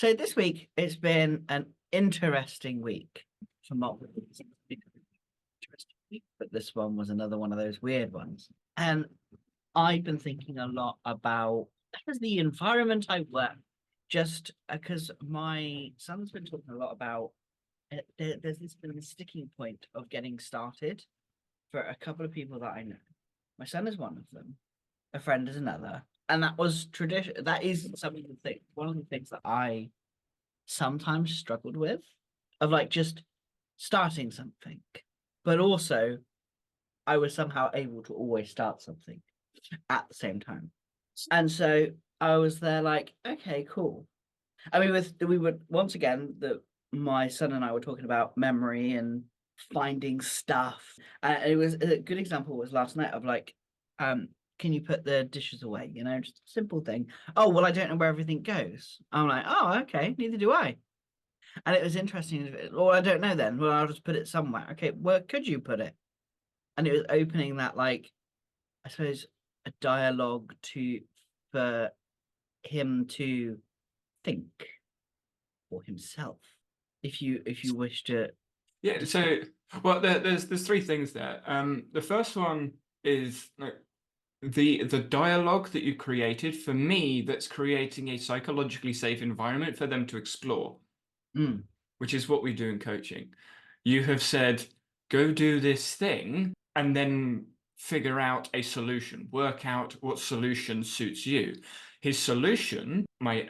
So this week it's been an interesting week for Mark. Interesting week, but this one was another one of those weird ones. And I've been thinking a lot about the environment I work, just because my son's been talking a lot about there's been this sticking point of getting started for a couple of people that I know. My son is one of them, a friend is another, and that was tradition. That is one of the things that I sometimes struggled with, of like just starting something, but also I was somehow able to always start something at the same time. And so I was there like, okay, cool. I mean, we would once again that my son and I were talking about memory and finding stuff. And it was a good example was last night of like, can you put the dishes away? You know, just a simple thing. Oh, well, I don't know where everything goes. I'm like, oh, okay, neither do I. And it was interesting. Well, I don't know then. Well, I'll just put it somewhere. Okay, where could you put it? And it was opening that, like, I suppose, a dialogue for him to think for himself. If you wish to. Yeah, so well, there's three things there. The first one is like the dialogue that you created. For me, that's creating a psychologically safe environment for them to explore, which is what we do in coaching. You have said, go do this thing, and then figure out a solution, work out what solution suits you. His solution, my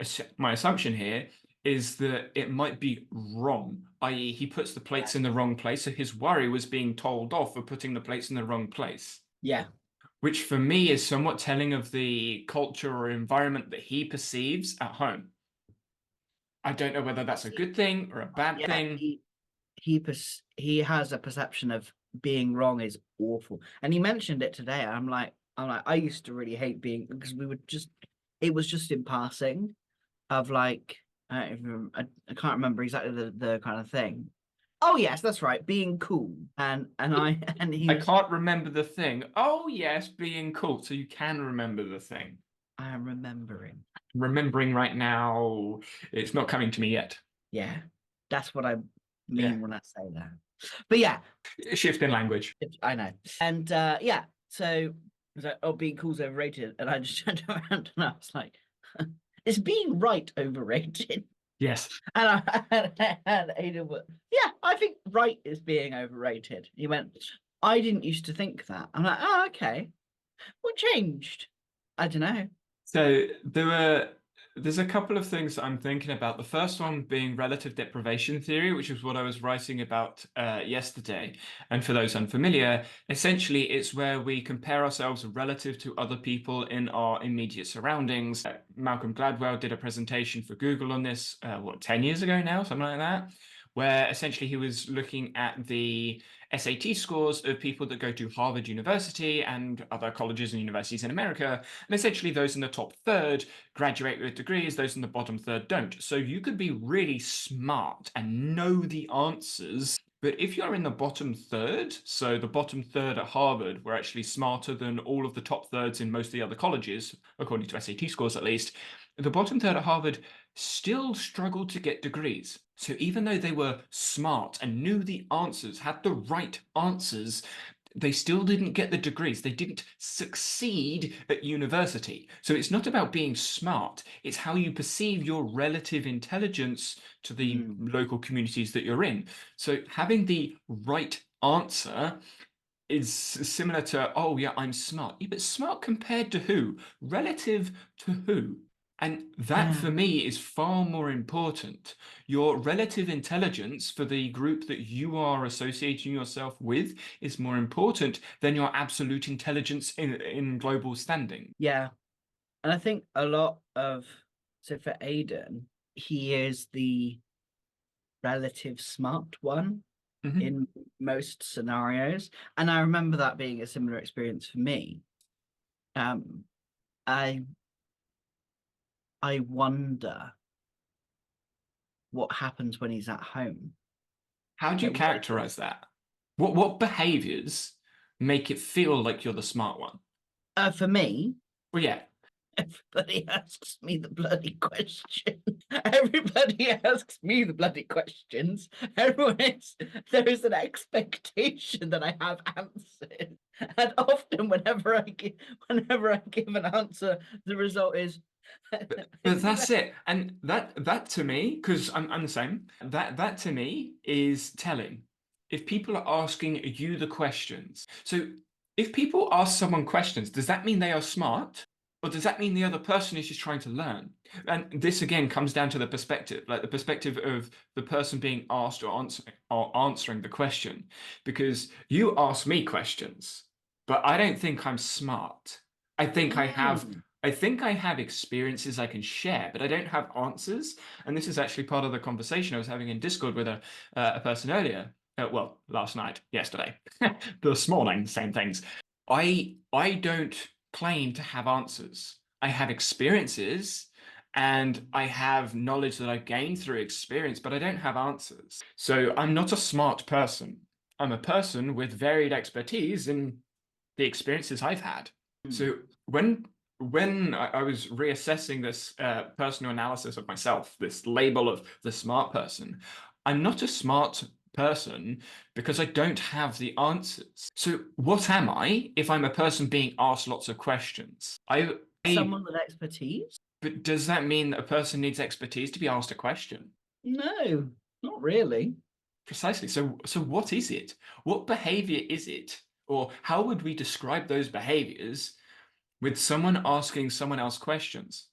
assumption here, is that it might be wrong, i.e. he puts the plates in the wrong place, so his worry was being told off for putting the plates in the wrong place. Yeah. Which for me is somewhat telling of the culture or environment that he perceives at home. I don't know whether that's a good thing or a bad thing. He has a perception of being wrong is awful. And he mentioned it today. I'm like, I used to really hate being, because it was just in passing of like, I can't remember exactly the kind of thing. Oh yes, that's right, being cool. And I can't remember the thing. Oh yes, being cool. So you can remember the thing. I am remembering right now. It's not coming to me yet. Yeah, that's what I mean when I say that. But yeah, shift in language. I know. And yeah, so I was like, oh, being cool's overrated, and I just turned around and I was like, is being right overrated? Yes. And Aidan went, yeah, I think right is being overrated. He went, I didn't used to think that. I'm like, oh, okay. What changed? I don't know. So there's a couple of things that I'm thinking about. The first one being relative deprivation theory, which is what I was writing about yesterday. And for those unfamiliar, essentially it's where we compare ourselves relative to other people in our immediate surroundings. Malcolm Gladwell did a presentation for Google on this, 10 years ago now, something like that, where essentially he was looking at the SAT scores of people that go to Harvard University and other colleges and universities in America. And essentially those in the top third graduate with degrees, those in the bottom third don't. So you could be really smart and know the answers, but if you're in the bottom third, so the bottom third at Harvard were actually smarter than all of the top thirds in most of the other colleges, according to SAT scores at least, the bottom third at Harvard still struggled to get degrees. So even though they were smart and knew the answers, had the right answers, they still didn't get the degrees. They didn't succeed at university. So it's not about being smart. It's how you perceive your relative intelligence to the local communities that you're in. So having the right answer is similar to, oh yeah, I'm smart. Yeah, but smart compared to who? Relative to who? And that for me is far more important. Your relative intelligence for the group that you are associating yourself with is more important than your absolute intelligence in global standing. Yeah. And I think a lot of, so for Aidan, he is the relative smart one in most scenarios. And I remember that being a similar experience for me. I wonder what happens when he's at home. How do you characterize that? What behaviors make it feel like you're the smart one? For me, well, yeah. Everybody asks me the bloody question. Everybody bloody asks me the bloody questions. There is an expectation that I have answers, and often whenever I give an answer, the result is. But that's it. And that to me, because I'm the same, that to me is telling. If people are asking you the questions. So if people ask someone questions, does that mean they are smart? Or does that mean the other person is just trying to learn? And this again comes down to the perspective, like the perspective of the person being asked or answering the question. Because you ask me questions, but I don't think I'm smart. I think I have Mm. I think I have experiences I can share, but I don't have answers. And this is actually part of the conversation I was having in Discord with a person earlier. Well, last night, yesterday, this morning, same things. I don't claim to have answers. I have experiences and I have knowledge that I've gained through experience, but I don't have answers. So I'm not a smart person. I'm a person with varied expertise in the experiences I've had. So when I was reassessing this personal analysis of myself, this label of the smart person, I'm not a smart person because I don't have the answers. So what am I if I'm a person being asked lots of questions? Someone with expertise? But does that mean a person needs expertise to be asked a question? No, not really. Precisely. So what is it? What behavior is it? Or how would we describe those behaviors with someone asking someone else questions?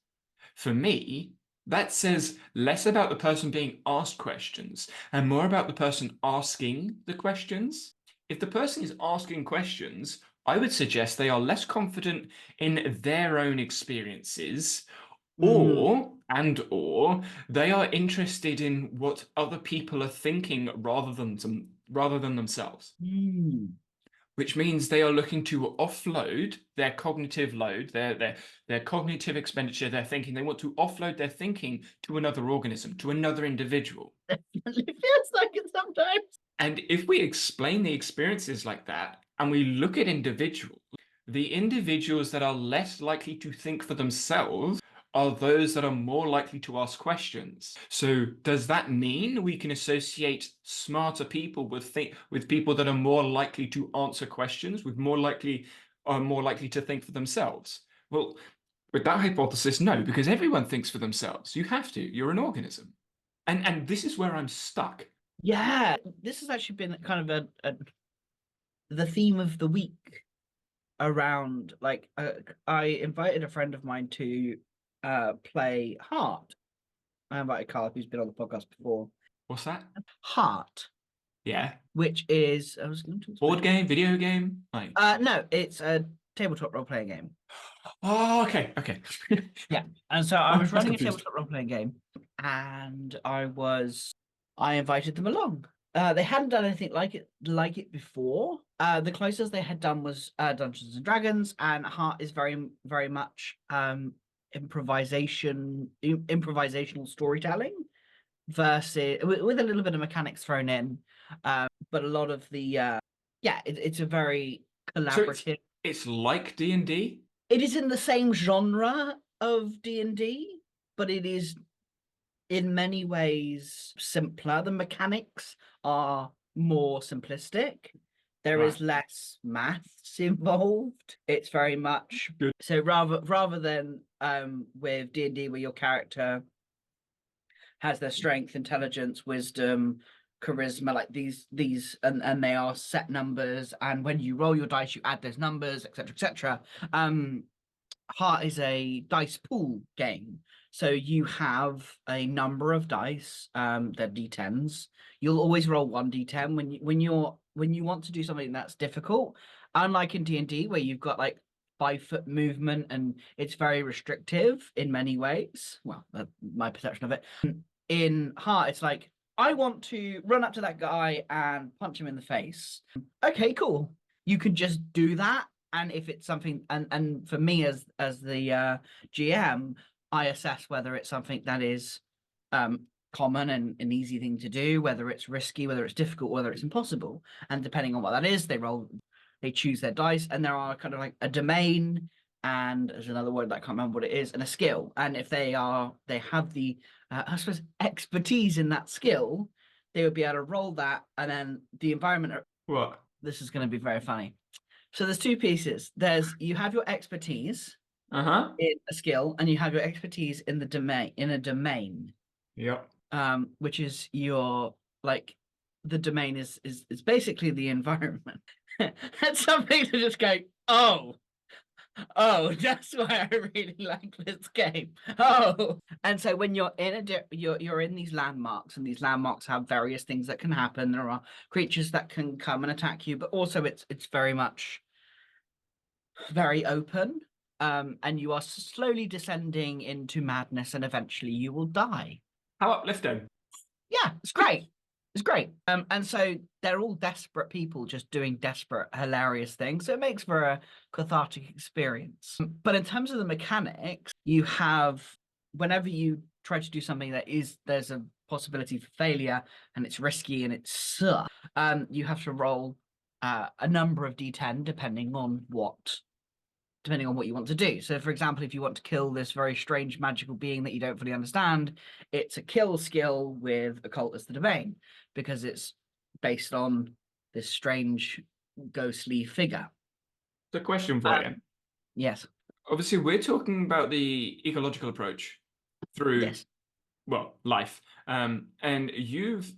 For me, that says less about the person being asked questions and more about the person asking the questions. If the person is asking questions, I would suggest they are less confident in their own experiences Mm. or they are interested in what other people are thinking rather than themselves, Mm. which means they are looking to offload their cognitive load, their cognitive expenditure, their thinking. They want to offload their thinking to another organism, to another individual. Definitely feels like it sometimes. And if we explain the experiences like that and we look at individuals, the individuals that are less likely to think for themselves are those that are more likely to ask questions. So does that mean we can associate smarter people with people that are more likely to answer questions, with are more likely to think for themselves? Well, with that hypothesis, no, because everyone thinks for themselves. You have to. You're an organism. And this is where I'm stuck. Yeah, this has actually been kind of the theme of the week around like I invited a friend of mine to play Heart. I invited Carl, who's been on the podcast before. What's that? Heart, Yeah. which is I was going to Board explain. game, video game? Like, No, it's a tabletop role playing game. oh, okay, okay. Yeah, and so I I was was running a confused. tabletop role playing game, and I invited them along. They hadn't done anything like it before. The closest they had done was Dungeons and Dragons, and Heart is very much improvisational storytelling versus with a little bit of mechanics thrown in, but a lot of the it's a very So collaborative. it's like D&D? It is in the same genre of D&D, but it is in many ways simpler. The mechanics are more simplistic. There Right. is less maths involved. It's very much Good. so rather than with D&D where your character has their strength, intelligence, wisdom, charisma, like these and they are set numbers, and when you roll your dice you add those numbers, etc., etc. Heart is a dice pool game. So you have a number of dice, they're D10s. You'll always roll one D10 when you want to do something that's difficult. Unlike in D&D where you've got like 5 foot movement and it's very restrictive in many ways. Well, my perception of it. In Heart, it's like I want to run up to that guy and punch him in the face. Okay, cool. You can just do that, and if it's something and for me as the GM, I assess whether it's something that is common and an easy thing to do, whether it's risky, whether it's difficult, whether it's impossible. And depending on what that is, they choose their dice, and there are kind of like a domain, and there's another word that I can't remember what it is, and a skill. And if they have the I suppose, expertise in that skill, they would be able to roll that, and then the environment. What? This is going to be very funny. So there's two pieces. You have your expertise Uh-huh. in a skill, and you have your expertise in a domain, Yep. which is your like the domain is basically the environment. That's something to just go, oh, that's why I really like this game. Oh, and so when you're you're in these landmarks, and these landmarks have various things that can happen. There are creatures that can come and attack you, but also it's very much very open. And you are slowly descending into madness, and eventually you will die. How uplifting. Yeah, it's great. It's great. And so they're all desperate people just doing desperate, hilarious things. So it makes for a cathartic experience. But in terms of the mechanics, you have whenever you try to do something there's a possibility for failure, and it's risky, and it's you have to roll a number of d10 depending on what you want to do. So, for example, if you want to kill this very strange magical being that you don't fully understand, it's a kill skill with occult as the domain, because it's based on this strange ghostly figure. The question for you. Yes. Obviously, we're talking about the ecological approach through, Yes. well, life. And you've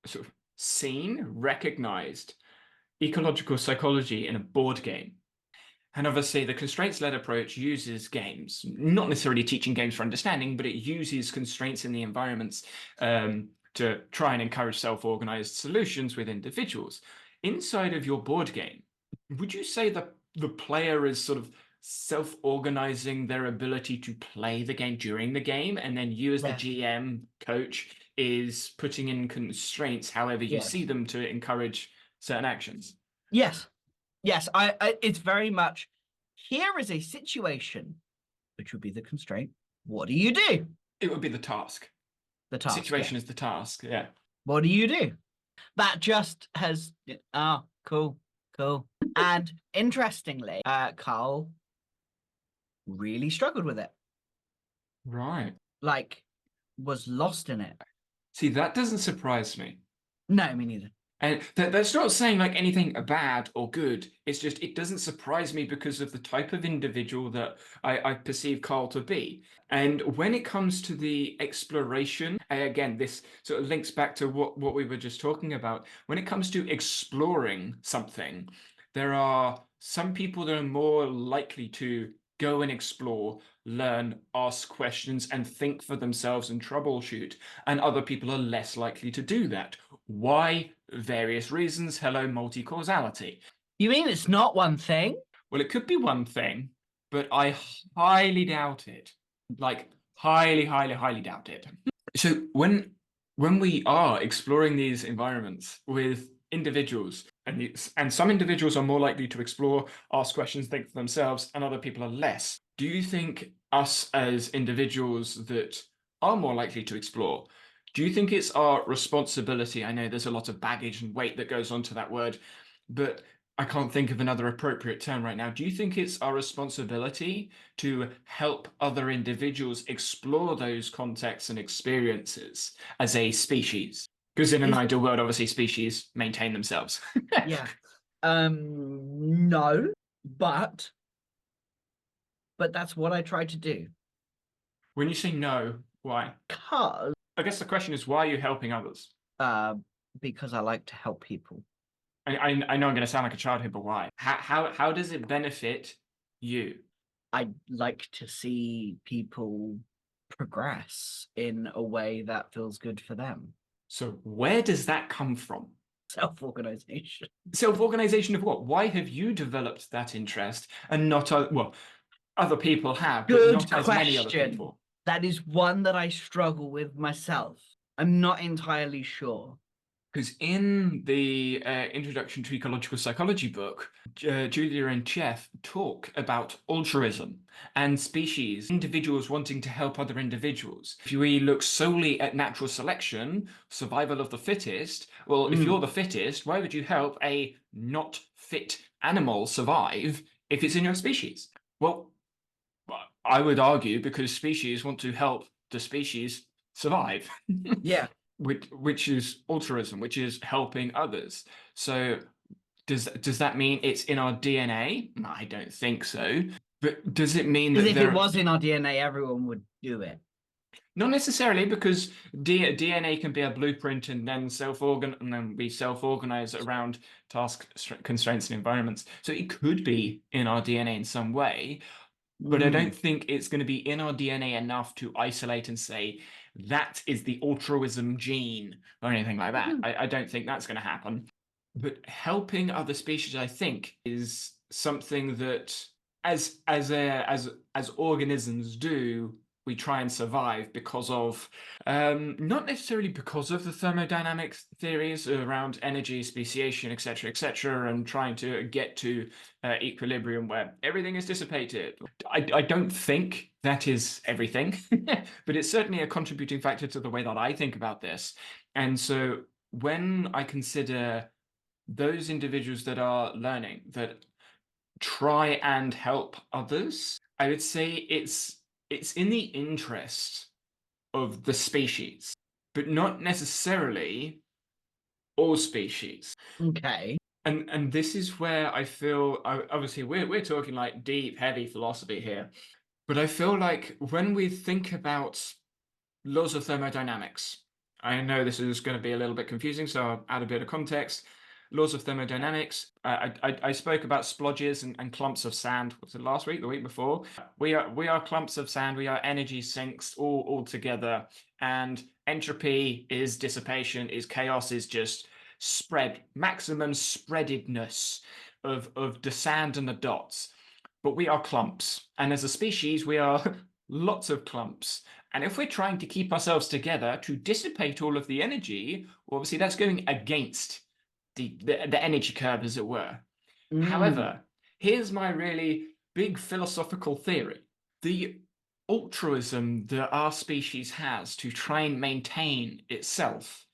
sort of recognized ecological psychology in a board game. And obviously, the constraints-led approach uses games, not necessarily teaching games for understanding, but it uses constraints in the environments to try and encourage self-organized solutions with individuals. Inside of your board game, would you say that the player is sort of self-organizing their ability to play the game during the game, and then you as the Yes. GM coach is putting in constraints however you Yes. see them to encourage certain actions? Yes. Yes. It's very much, here is a situation, which would be the constraint. What do you do? It would be the task. The task. Situation Yes. is the task, yeah. What do you do? That just has cool. And interestingly, Carl really struggled with it. Right. Like, was lost in it. See, that doesn't surprise me. No, me neither. And that's not saying like anything bad or good. It's just it doesn't surprise me because of the type of individual that I perceive Carl to be. And when it comes to the exploration, again, this sort of links back to what we were just talking about. When it comes to exploring something, there are some people that are more likely to go and explore, learn, ask questions, and think for themselves and troubleshoot. And other people are less likely to do that. Why? Various reasons. Hello, multi-causality. You mean it's not one thing? Well, it could be one thing, but I highly doubt it. Like, highly doubt it. So when we are exploring these environments with individuals, and some individuals are more likely to explore, ask questions, think for themselves, and other people are less. Do you think us as individuals that are more likely to explore, do you think it's our responsibility? I know there's a lot of baggage and weight that goes onto that word, but I can't think of another appropriate term right now. Do you think it's our responsibility to help other individuals explore those contexts and experiences as a species? Because in an ideal world, obviously, species maintain themselves. Yeah. No, but that's what I tried to do. When you say no, why? Because I guess the question is, why are you helping others? because I like to help people. I know I'm going to sound like a child here, but why? How does it benefit you? I like to see people progress in a way that feels good for them. So where does that come from? Self-organization. Self-organization of what? Why have you developed that interest and not other people have, but Good not as many other question. people? That is one that I struggle with myself. I'm not entirely sure. Because in the Introduction to Ecological Psychology book, Julia and Jeff talk about altruism and species, individuals wanting to help other individuals. If we look solely at natural selection, survival of the fittest, well, if you're the fittest, why would you help a not fit animal survive if it's in your species? Well, I would argue because species want to help the species survive. Yeah. Which is altruism, which is helping others. So does that mean it's in our DNA? No, I don't think so. But does it mean Because that if it there was in our DNA, everyone would do it. not necessarily, because DNA can be a blueprint and then and then we self-organize around task constraints and environments. So it could be in our DNA in some way, but I don't think it's going to be in our DNA enough to isolate and say that is the altruism gene or anything like that. I don't think that's going to happen. But helping other species, I think, is something that as organisms do, we try and survive because of not necessarily because of the thermodynamics theories around energy, speciation, etc., and trying to get to equilibrium where everything is dissipated. I don't think that is everything, but it's certainly a contributing factor to the way that I think about this. And so when I consider those individuals that are learning, that try and help others, I would say it's in the interest of the species, but not necessarily all species. Okay. And this is where I feel obviously we're talking like deep, heavy philosophy here, but I feel like when we think about laws of thermodynamics, I know this is going to be a little bit confusing, so I'll add a bit of context. Laws of thermodynamics. I spoke about splodges and clumps of sand. Was it last week, the week before? We are clumps of sand. We are energy sinks all together. And entropy is dissipation, is chaos, is just spread, maximum spreadedness of the sand and the dots. But we are clumps, and as a species, we are lots of clumps. And if we're trying to keep ourselves together to dissipate all of the energy, well, obviously that's going against the energy curve, as it were. However, here's my really big philosophical theory. The altruism that our species has to try and maintain itself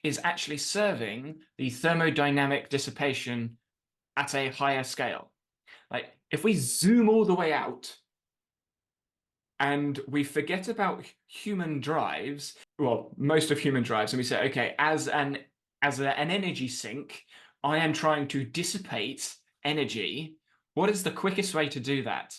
is actually serving the thermodynamic dissipation at a higher scale. Like, if we zoom all the way out and we forget about human drives, well, most of human drives, and we say, okay, as an energy sink, I am trying to dissipate energy. What is the quickest way to do that?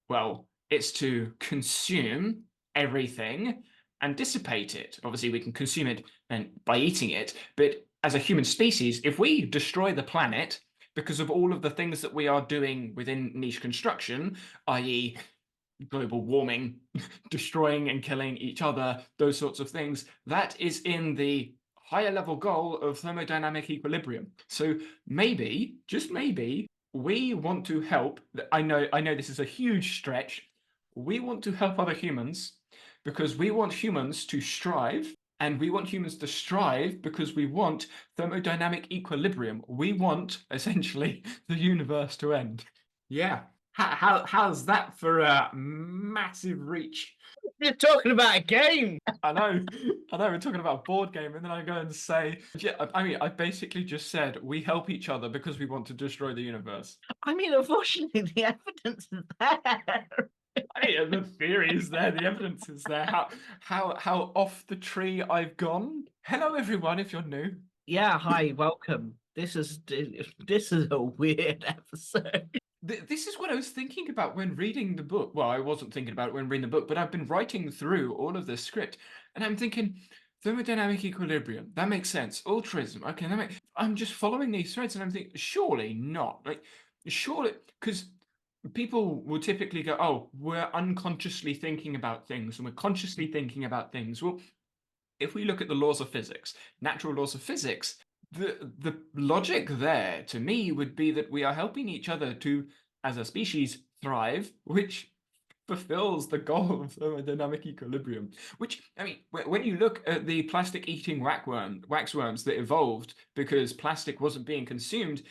Well, it's to consume everything and dissipate it. Obviously, we can consume it and by eating it, but as a human species, if we destroy the planet because of all of the things that we are doing within niche construction, i.e., global warming, destroying and killing each other, those sorts of things, that is in the higher level goal of thermodynamic equilibrium. So maybe, just maybe, we want to help. I know this is a huge stretch. We want to help other humans because we want humans to strive, and we want humans to strive because we want thermodynamic equilibrium. We want, essentially, the universe to end. Yeah. How's that for a massive reach? You're talking about a game. I know, we're talking about a board game, and then I go and say, yeah, I mean, I basically just said we help each other because we want to destroy the universe. I mean, unfortunately, the evidence is there. I mean, the theory is there, the evidence is there. How off the tree I've gone. Hello, everyone, if you're new. Yeah, hi, welcome. This is a weird episode. This is what I was thinking about when reading the book. Well, I wasn't thinking about it when reading the book, but I've been writing through all of this script, and I'm thinking thermodynamic equilibrium. That makes sense. Altruism. Okay, I'm just following these threads, and I'm thinking, surely not. Like, surely, because people will typically go, "Oh, we're unconsciously thinking about things, and we're consciously thinking about things." Well, if we look at the laws of physics, natural laws of physics, the logic there to me would be that we are helping each other to, as a species, thrive, which fulfills the goal of thermodynamic equilibrium. Which, I mean, when you look at the plastic-eating waxworms that evolved because plastic wasn't being consumed,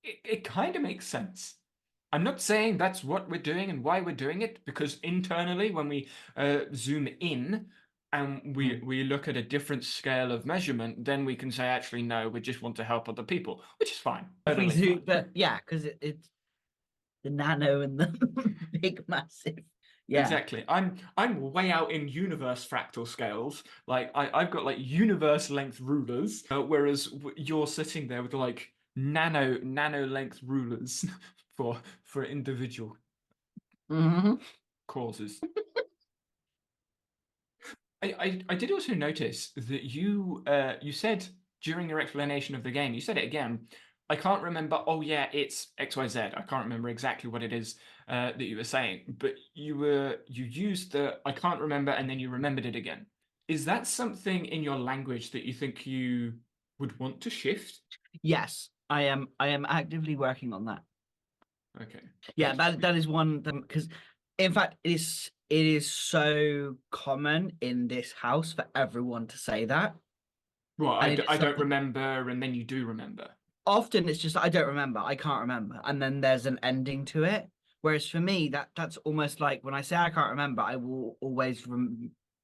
it kind of makes sense. I'm not saying that's what we're doing and why we're doing it, because internally, when we zoom in and we look at a different scale of measurement, then we can say, actually, no, we just want to help other people, which is fine. Totally fine. But yeah, because it's the nano and the big, massive Yeah. Exactly. I'm way out in universe fractal scales. Like I've got like universe length rulers, whereas you're sitting there with like nano length rulers for individual Hmm. causes. I did also notice that you said during your explanation of the game, you said it again. I can't remember. Oh yeah, it's XYZ. I can't remember exactly what it is that you were saying, but you used the I can't remember and then you remembered it again. Is that something in your language that you think you would want to shift? Yes, I am actively working on that. Okay. Yeah, Good. that is one because in fact it is so common in this house for everyone to say that. Well, And it is I don't something remember, and then you do remember. often it's just I don't remember, I can't remember, and then there's an ending to it. Whereas for me, that's almost like when I say I can't remember, I will always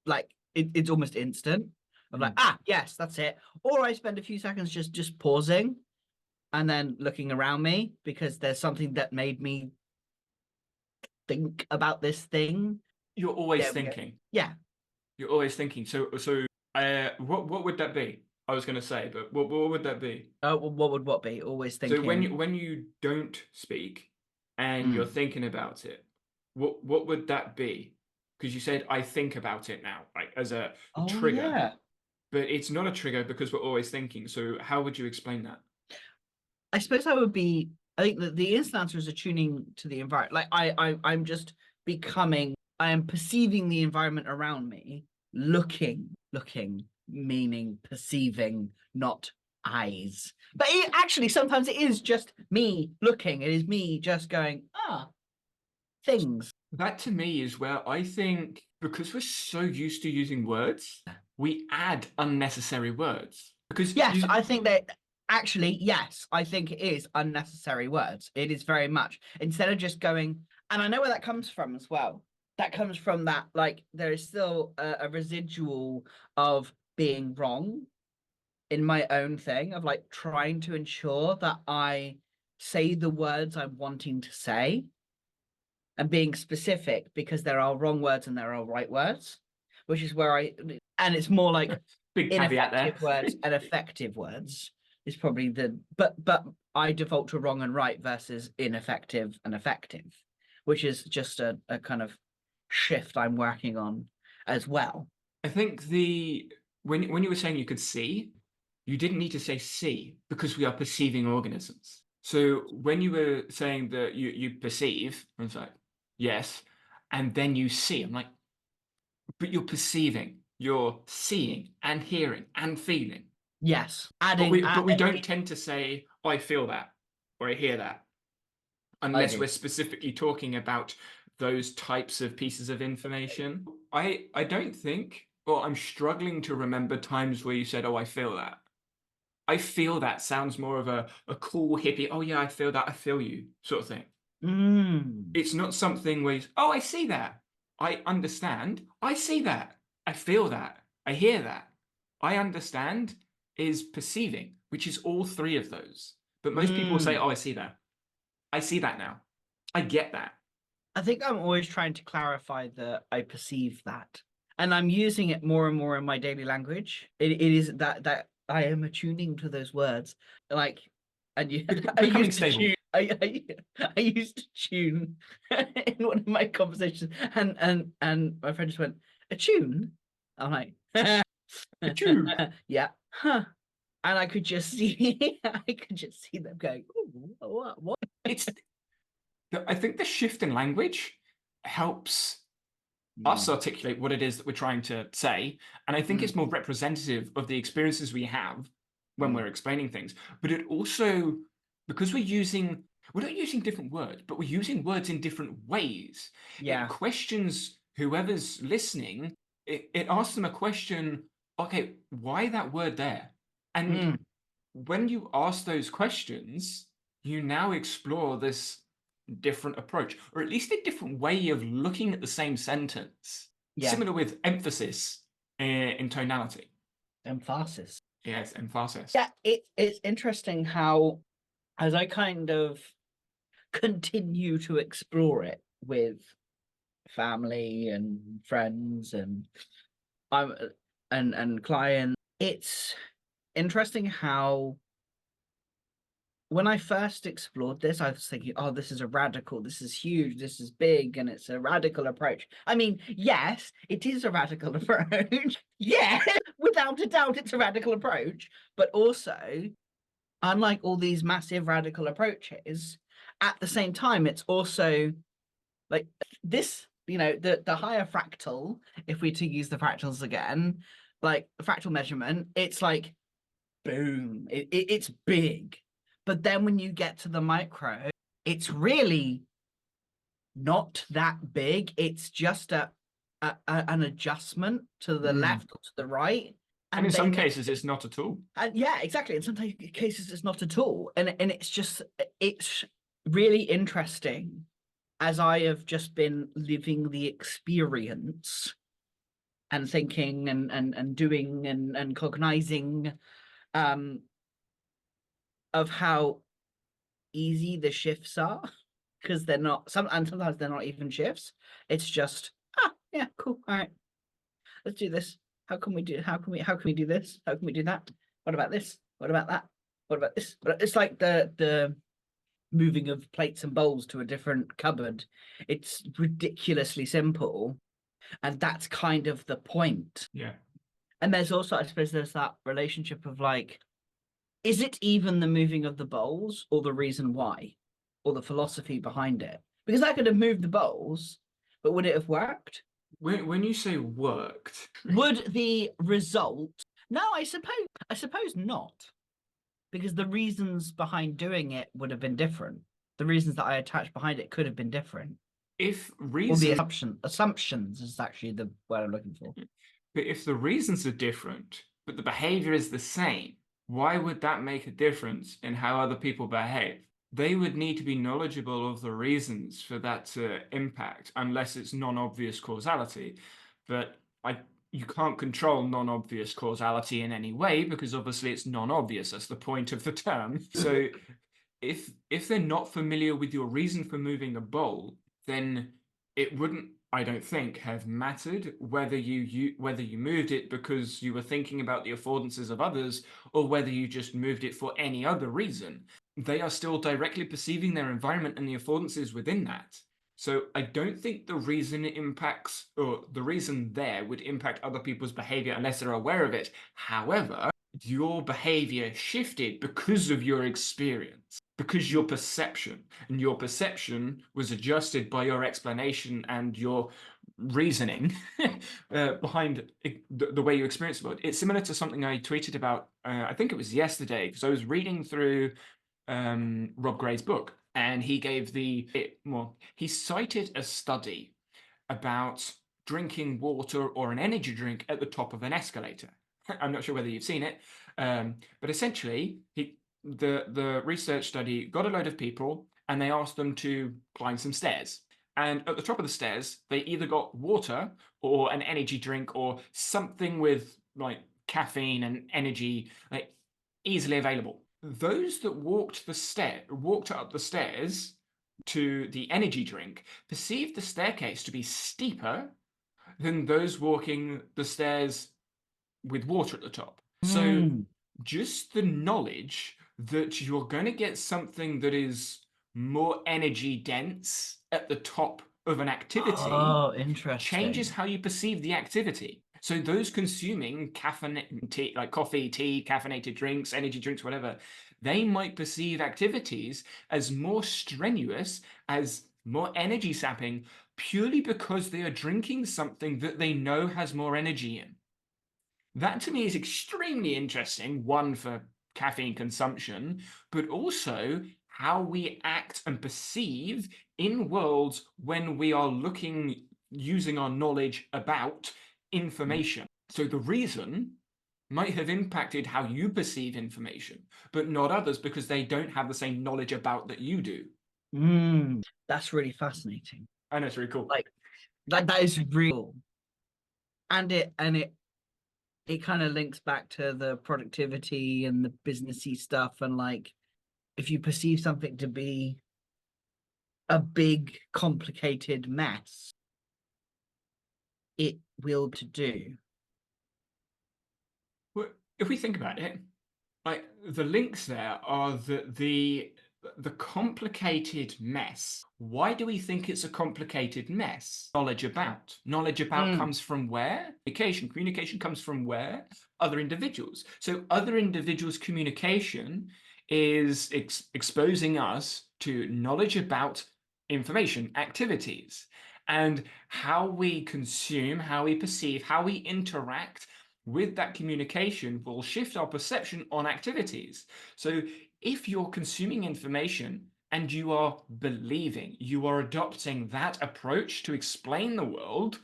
like it's almost instant. I'm like, Mm. yes, that's it. Or I spend a few seconds just pausing and then looking around me because there's something that made me think about this thing. You're always There we go. thinking. Yeah. You're always thinking. So, what would that be? I was going to say, but what would that be? Oh, well, what would what be? Always So thinking. when you don't speak and you're Mm. thinking about it, what would that be? Because you said I think about it now, like as a Oh trigger, yeah. but it's not a trigger because we're always thinking. So how would you explain that? I suppose I would be. I think that the instant answer is attuning to the environment. Like I'm just becoming. I am perceiving the environment around me, looking, meaning perceiving, not eyes. But actually, sometimes it is just me looking. It is me just going, things. That to me is where I think because we're so used to using words, we add unnecessary words. Because Yes, you I think that actually, yes, I think it is unnecessary words. It is very much instead of just going, and I know where that comes from as well. That comes from that, like, there is still a residual of being wrong in my own thing, of like trying to ensure that I say the words I'm wanting to say and being specific because there are wrong words and there are right words, which is where and it's more like big caveat there. ineffective words and effective words is probably but I default to wrong and right versus ineffective and effective, which is just a kind of shift I'm working on as well. I think the when you were saying you could see, you didn't need to say see because we are perceiving organisms. So when you were saying that you perceive, I was like, yes, and then you see. I'm like, but you're perceiving, you're seeing and hearing and feeling. Yes, But adding we don't tend to say, oh, I feel that or I hear that I unless do. we're specifically talking about those types of pieces of information. I don't think, or I'm struggling to remember times where you said, oh, I feel that. I feel that sounds more of a cool hippie, oh yeah, I feel that, I feel you sort of thing. Mm. It's not something where, oh, I see that. I understand. I see that. I feel that. I hear that. I understand is perceiving, which is all three of those. But most people say, Mm. oh, I see that. I see that now. I get that. I think I'm always trying to clarify that I perceive that, and I'm using it more and more in my daily language. It is that I am attuning to those words, like, and you, I Becoming used to stable. tune. I used to tune in one of my conversations, and my friend just went a tune. I'm like, Achoo. yeah, huh. And I could just see, I could just see them going, "Ooh, what? It's I think the shift in language helps us Mm, articulate what it is that we're trying to say. And I think mm, it's more representative of the experiences we have when mm. we're explaining things. But it also, because we're not using different words, but we're using words in different ways. It Yeah. questions whoever's listening, it asks them a question, okay, why that word there? And Mm, when you ask those questions, you now explore this different approach, or at least a different way of looking at the same sentence, yeah. similar with emphasis in tonality. Emphasis. Yes, emphasis. Yeah, it's interesting how as I kind of continue to explore it with family and friends and I'm and clients. It's interesting how when I first explored this, I was thinking, oh, this is a radical, this is huge, this is big, and it's a radical approach. I mean, yes, it is a radical approach. Yeah, without a doubt, it's a radical approach. But also, unlike all these massive radical approaches, at the same time, it's also like this, the higher fractal, if we to use the fractals again, like fractal measurement, it's like boom, it's big. But then when you get to the micro, it's really not that big. It's just an adjustment to the left or to the right. And in They some make cases, it's not at all. and yeah, exactly. In some cases, it's not at all. And it's really interesting as I have just been living the experience and thinking and doing and cognizing um of how easy the shifts are, because they're not sometimes they're not even shifts. It's just yeah, cool. All right, let's do this. How can we do this? How can we do that? What about this? What about that? What about this? But it's like the moving of plates and bowls to a different cupboard. It's ridiculously simple, and that's kind of the point. Yeah. And there's also, I suppose, there's that relationship of like, is it even the moving of the bowls or the reason why or the philosophy behind it? Because I could have moved the bowls, but would it have worked? When you say worked, Would the result? No, I suppose not, because the reasons behind doing it would have been different. The reasons that I attached behind it could have been different. if Or the reason, assumptions is actually the word I'm looking for. but if the reasons are different, but the behavior is the same, why would that make a difference in how other people behave? They would need to be knowledgeable of the reasons for that to impact, unless it's non-obvious causality. But you can't control non-obvious causality in any way because obviously it's non-obvious. That's the point of the term. So if they're not familiar with your reason for moving a bowl, then it wouldn't, I don't think, have mattered whether you moved it because you were thinking about the affordances of others or whether you just moved it for any other reason. They are still directly perceiving their environment and the affordances within that. So I don't think the reason it impacts, or the reason there would impact other people's behavior unless they're aware of it. However, your behavior shifted because of your experience, because your perception, and your perception was adjusted by your explanation and your reasoning behind the way you experience the world. It's similar to something I tweeted about, I think it was yesterday, because I was reading through Rob Gray's book, and he gave he cited a study about drinking water or an energy drink at the top of an escalator. I'm not sure whether you've seen it, but essentially, the research study got a load of people and they asked them to climb some stairs. And at the top of the stairs, they either got water or an energy drink or something with like caffeine and energy, like easily available. Those that walked up the stairs to the energy drink perceived the staircase to be steeper than those walking the stairs with water at the top. So just the knowledge that you're going to get something that is more energy dense at the top of an activity Oh, interesting. changes how you perceive the activity. So those consuming caffeine, tea, like coffee, tea, caffeinated drinks, energy drinks, whatever, they might perceive activities as more strenuous, as more energy sapping, purely because they are drinking something that they know has more energy in. That to me is extremely interesting, one for caffeine consumption, but also how we act and perceive in worlds when we are using our knowledge about information. So the reason might have impacted how you perceive information, but not others because they don't have the same knowledge about that you do. That's really fascinating. I know, it's really cool. Like that is real. And it kind of links back to the productivity and the businessy stuff. And like, if you perceive something to be a big, complicated mess, it will to do. Well, if we think about it, like the links there are the complicated mess. Why do we think it's a complicated mess? Knowledge about. Knowledge about comes from where? Communication. Communication comes from where? Other individuals. So other individuals' communication is exposing us to knowledge about information, activities, and how we consume, how we perceive, how we interact with that communication will shift our perception on activities. So if you're consuming information and you are believing, you are adopting that approach to explain the world,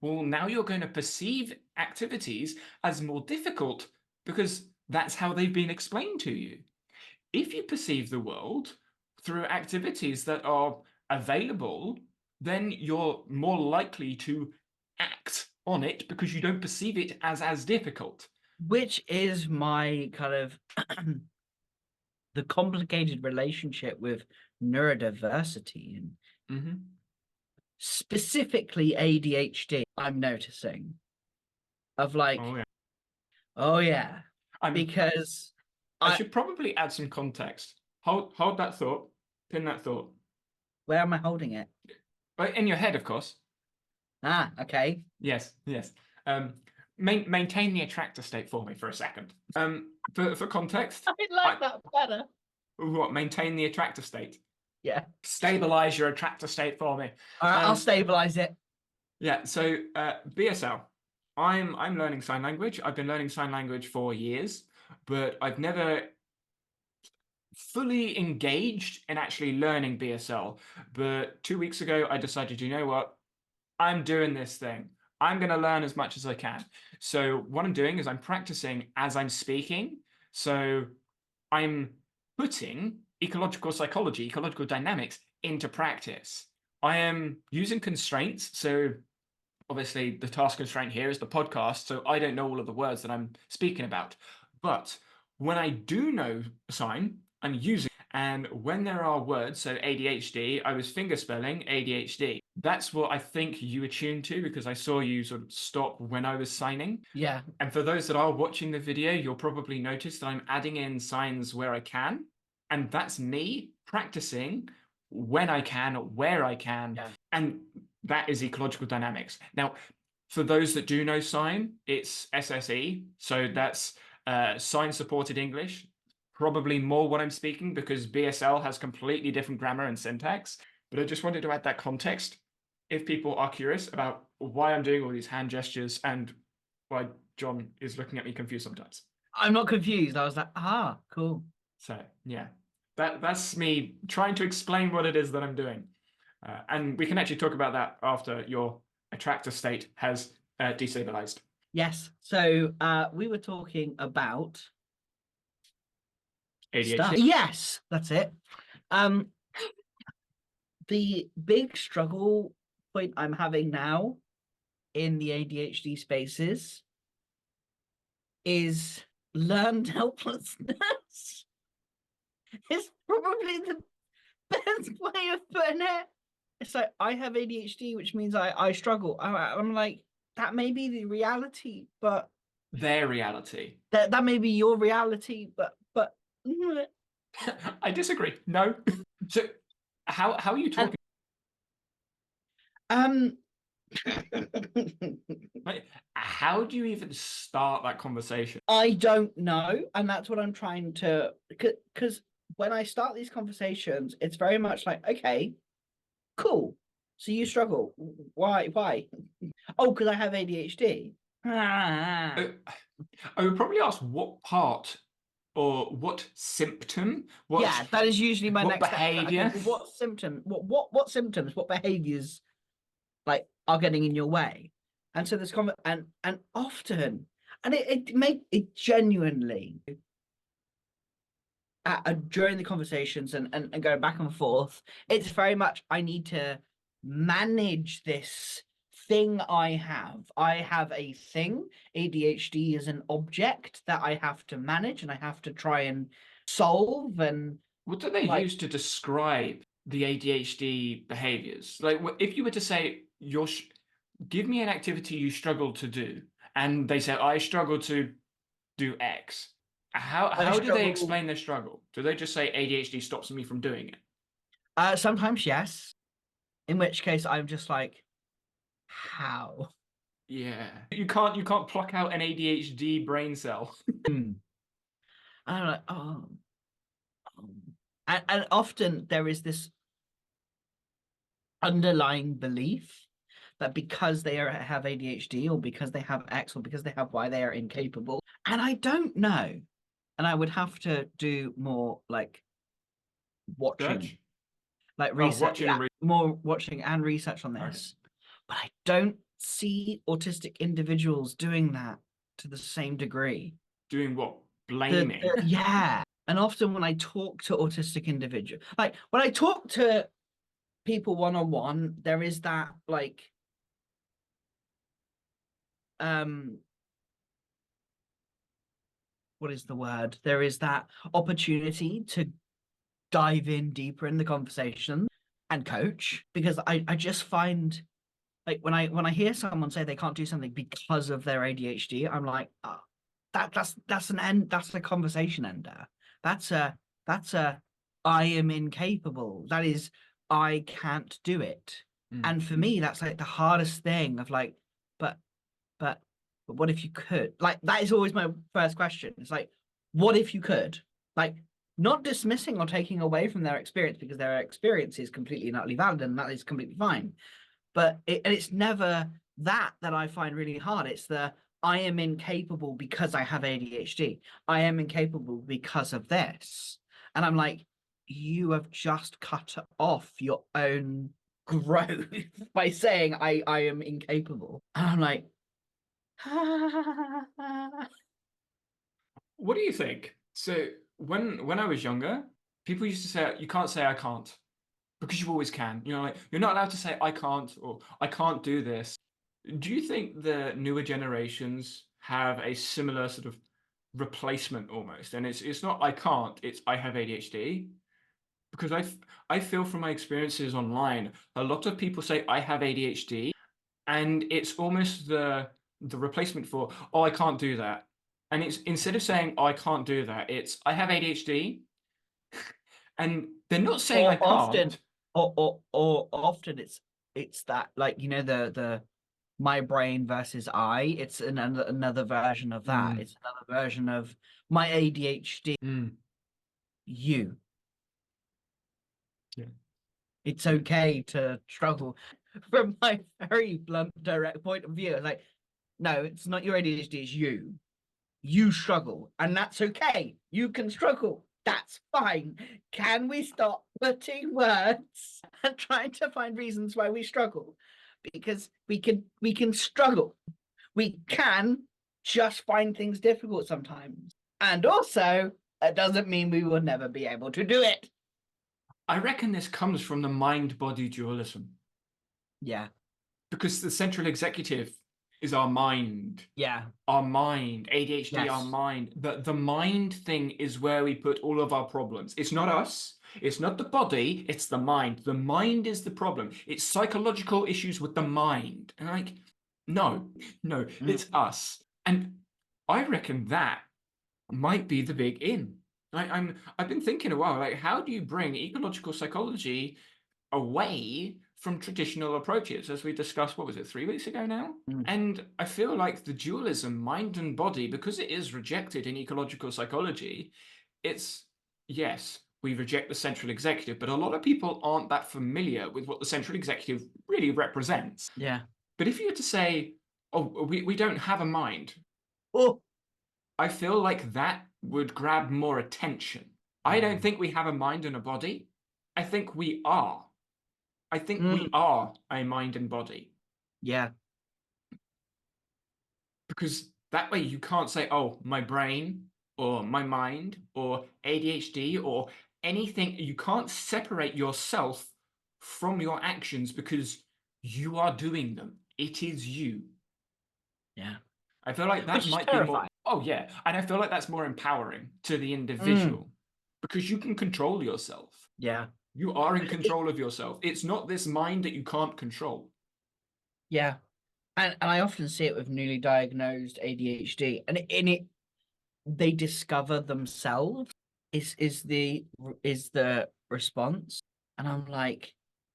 well, now you're going to perceive activities as more difficult because that's how they've been explained to you. If you perceive the world through activities that are available, then you're more likely to act on it because you don't perceive it as difficult. Which is my kind of the complicated relationship with neurodiversity and specifically ADHD. I'm noticing of like, Oh yeah. oh yeah, I'm, because I should probably add some context. Hold that thought. Pin that thought. where am I holding it? In your head, of course. Ah, okay. Yes, yes. Maintain the attractor state for me for a second. For context, I like that better. What? Maintain the attractor state. Yeah. Stabilize your attractor state for me. All right, I'll stabilize it. Yeah. So BSL. I'm learning sign language. I've been learning sign language for years, but I've never fully engaged in actually learning BSL. But 2 weeks ago, I decided, you know what? I'm doing this thing. I'm going to learn as much as I can. So what I'm doing is I'm practicing as I'm speaking. So I'm putting ecological psychology, ecological dynamics into practice. I am using constraints. So obviously the task constraint here is the podcast. So I don't know all of the words that I'm speaking about. But when I do know a sign, I'm using, and when there are words, so ADHD, I was finger spelling ADHD. That's what I think you attuned to because I saw you sort of stop when I was signing. Yeah. And for those that are watching the video, you'll probably notice that I'm adding in signs where I can. And that's me practicing when I can, where I can. Yeah. And that is ecological dynamics. Now, for those that do know sign, it's SSE. So that's sign supported English. Probably more what I'm speaking because BSL has completely different grammar and syntax. But I just wanted to add that context if people are curious about why I'm doing all these hand gestures and why John is looking at me confused sometimes. I'm not confused. I was like, ah, cool. So yeah, that's me trying to explain what it is that I'm doing. And we can actually talk about that after your attractor state has destabilized. Yes. So we were talking about ADHD. stuff. Yes, that's it. The big struggle point I'm having now in the ADHD spaces is learned helplessness. It's probably the best way of putting it. It's like I have ADHD, which means I struggle. I'm like, that may be the reality, but their reality. That may be your reality, but I disagree. No. So how are you talking? Like, how do you even start that conversation? I don't know, and that's what I'm trying to, because when I start these conversations, it's very much like, okay, cool. So you struggle. Why? Oh, because I have ADHD. I would probably ask what part or what symptom. Yeah, that is usually my next behavior. Okay, what symptom? What symptoms? What behaviors, like, are getting in your way? And so this and often, and it genuinely during the conversations and going back and forth, it's very much I need to manage this thing I have. I have a thing. ADHD is an object that I have to manage and I have to try and solve. And what do they use to describe the ADHD behaviors? Like, if you were to say give me an activity you struggle to do, and they say I struggle to do X. I How do they struggle. explain their struggle? Do they just say ADHD stops me from doing it? Sometimes yes. In which case, I'm just like, how? Yeah. You can't pluck out an ADHD brain cell. Hmm. And I'm like, oh. Oh. And often there is this underlying belief that because have ADHD or because they have X or because they have Y, they are incapable. And I don't know. And I would have to do more like watching, Search? like Oh, research, watching yeah, and reading. more watching and research on Okay. this. But I don't see autistic individuals doing that to the same degree. Doing what? Blaming. Yeah. And often when I talk to autistic individuals, like when I talk to people one on one, there is that like um what is the word? There is that opportunity to dive in deeper in the conversation and coach because I just find like when I hear someone say they can't do something because of their ADHD, I'm like, oh, that's an end, that's a conversation ender. That's a that's a I am incapable. That is I can't do it. Mm. And for me, that's like the hardest thing of like, but but but what if you could? Like that is always my first question. It's like, what if you could? Like not dismissing or taking away from their experience because their experience is completely and utterly valid and that is completely fine. But and it's never that I find really hard. It's the I am incapable because I have ADHD. I am incapable because of this. And I'm like, you have just cut off your own growth by saying I am incapable. And I'm like, What do you think? So when I was younger, people used to say you can't say I can't because you always can. You know, like you're not allowed to say I can't or I can't do this. Do you think the newer generations have a similar sort of replacement almost? And it's not I can't, it's I have ADHD. Because I feel from my experiences online, a lot of people say I have ADHD, and it's almost the replacement for oh I can't do that. And it's instead of saying oh, I can't do that, it's I have ADHD, and they're not saying I or often can't. or often it's that like the my brain versus I. It's another version of that. Mm, It's another version of my ADHD. mm, You. yeah. It's okay to struggle. From my very blunt, direct point of view, it's like, no, it's not your ADHD, it's you. You struggle, and that's okay. You can struggle. That's fine. Can we stop putting words and trying to find reasons why we struggle? Because we can struggle. We can just find things difficult sometimes. And also, it doesn't mean we will never be able to do it. I reckon this comes from the mind-body dualism Yeah. because the central executive is our mind. Yeah. Our mind, ADHD, our Yes. mind. The mind thing is where we put all of our problems. It's not us. It's not the body. It's the mind. The mind is the problem. It's psychological issues with the mind. And like, no, no, it's Mm. us. And I reckon that might be the big in. I've been thinking a while, like, how do you bring ecological psychology away from traditional approaches, as we discussed, what was it, 3 weeks ago now? Mm. And I feel like the dualism, mind and body, because it is rejected in ecological psychology, it's yes, we reject the central executive, but a lot of people aren't that familiar with what the central executive really represents. Yeah. But if you were to say, oh, we don't have a mind, Oh. I feel like that would grab more attention. I don't Mm. think we have a mind and a body. I think we are. I think Mm. we are a mind and body Yeah. because that way you can't say, oh, my brain or my mind or ADHD or anything. You can't separate yourself from your actions because you are doing them. It is you. Yeah. I feel like that Which is might be more, terrifying. oh, yeah. And I feel like that's more empowering to the Mm. individual because you can control yourself. Yeah. You are in It, control of yourself. It's not this mind that you can't control. yeah. and I often see it with newly diagnosed ADHD, and in it they discover themselves is the response, and I'm like,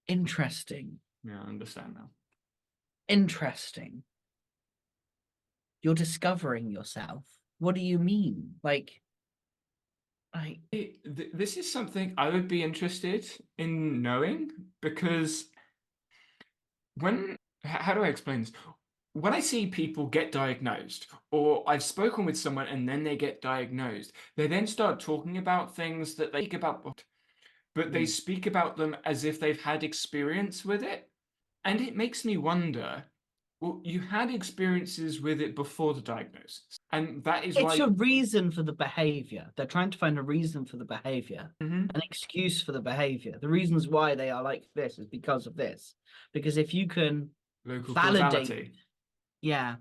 interesting, Yeah, I understand now. interesting. You're discovering yourself. What do you mean? Like, This is something I would be interested in knowing, because how do I explain this? When I see people get diagnosed, or I've spoken with someone and then they get diagnosed, they then start talking about things that they speak about, but they mm, speak about them as if they've had experience with it. And it makes me wonder, well, you had experiences with it before the diagnosis. And that is it's why. a reason for the behavior. They're trying to find a reason for the behavior, Mhm. an excuse for the behavior. The reasons why they are like this is because of this. Because if you can Local validate, causality. yeah,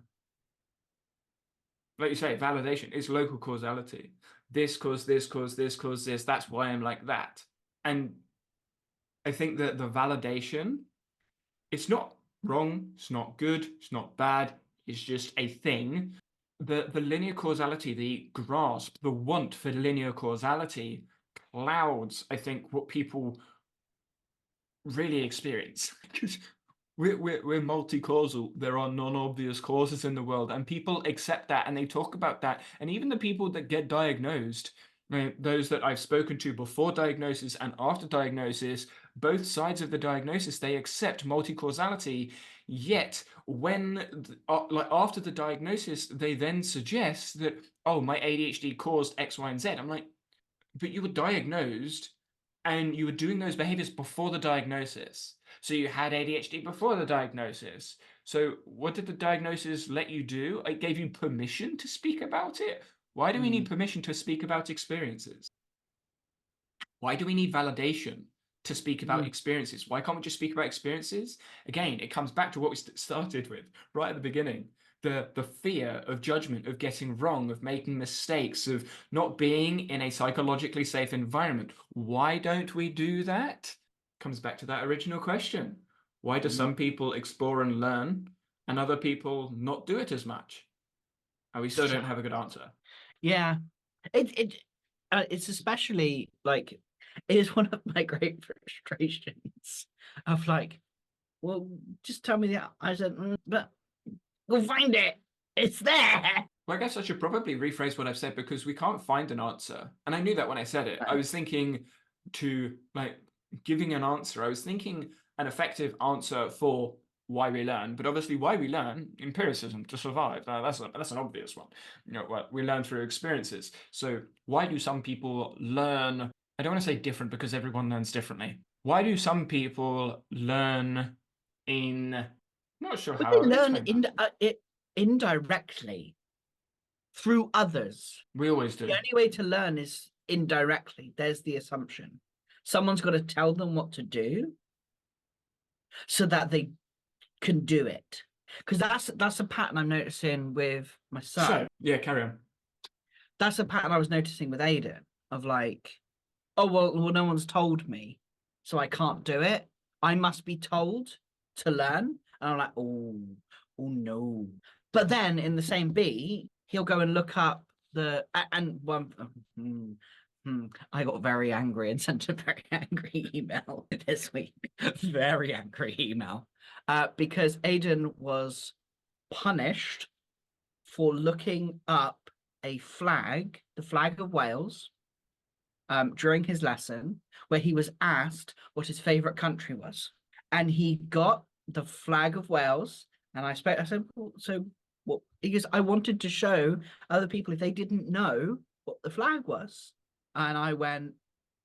Like you say, validation is local causality. This caused this, caused this, caused this. That's why I'm like that. And I think that the validation, it's not wrong, it's not good, it's not bad, it's just a thing. The linear causality, the grasp, the want for linear causality clouds, I think, what people really experience. Because we're multi-causal. There are non-obvious causes in the world, and people accept that and they talk about that. And even the people that get diagnosed, those that I've spoken to before diagnosis and after diagnosis, both sides of the diagnosis, they accept multi-causality. Yet when like after the diagnosis, they then suggest that, oh, my ADHD caused X, Y, and Z. I'm like, but you were diagnosed and you were doing those behaviors before the diagnosis. So you had ADHD before the diagnosis. So what did the diagnosis let you do? It gave you permission to speak about it. Why do we mm, need permission to speak about experiences? Why do we need validation to speak about mm, experiences? Why can't we just speak about experiences? Again, it comes back to what we started with right at the beginning. The fear of judgment, of getting wrong, of making mistakes, of not being in a psychologically safe environment. Why don't we do that? Comes back to that original question. Why do mm. some people explore and learn and other people not do it as much? And we still So, don't have a good answer. yeah, it's especially like it is one of my great frustrations of like, well, just tell me the. I said, but we'll find it. It's there. Well, I guess I should probably rephrase what I've said, because we can't find an answer. And I knew that when I said it. I Right. was thinking to like giving an answer. I was thinking an effective answer for why we learn, but obviously why we learn, empiricism to survive. That's an obvious one. What we learn through experiences. So why do some people learn? I don't want to say different, because everyone learns differently. Why do some people learn in? Not sure But how I they would learn explain that. it indirectly through others. We always The do. only way to learn is indirectly. There's the assumption. Someone's got to tell them what to do so that they can do it. Because that's a pattern I'm noticing with my So son. yeah, carry on. That's a pattern I was noticing with Aiden of like, oh well, no one's told me, so I can't do it. I must be told to learn. And I'm like, oh no. But then in the same beat, he'll go and look up and one I got very angry and sent a very angry email this week. Very angry email. Because Aiden was punished for looking up a flag, the flag of Wales, during his lesson, where he was asked what his favorite country was. And he got the flag of Wales. And I said, well, so what? He goes, I wanted to show other people if they didn't know what the flag was. And I went,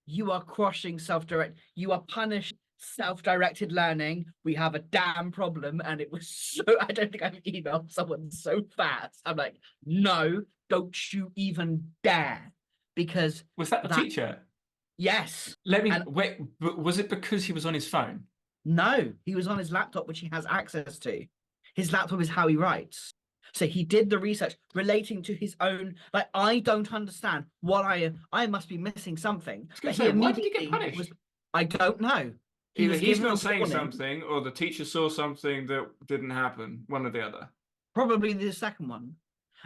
you are crushing self-direct, you are punishing self-directed learning. We have a damn problem. And it was so, I don't think I've emailed someone so fast. I'm like, no, don't you even dare. Because Was that the that, teacher? yes. Let me And wait. But was it because he was on his phone? no, he was on his laptop, which he has access to. His laptop is how he writes. So he did the research relating to his own. Like, I don't understand what I must be missing something. I was But going to he say, why did he get immediately was, punished? I don't know. he Either was he's given a not saying warning, something, or the teacher saw something that didn't happen. One or the other. probably the second one.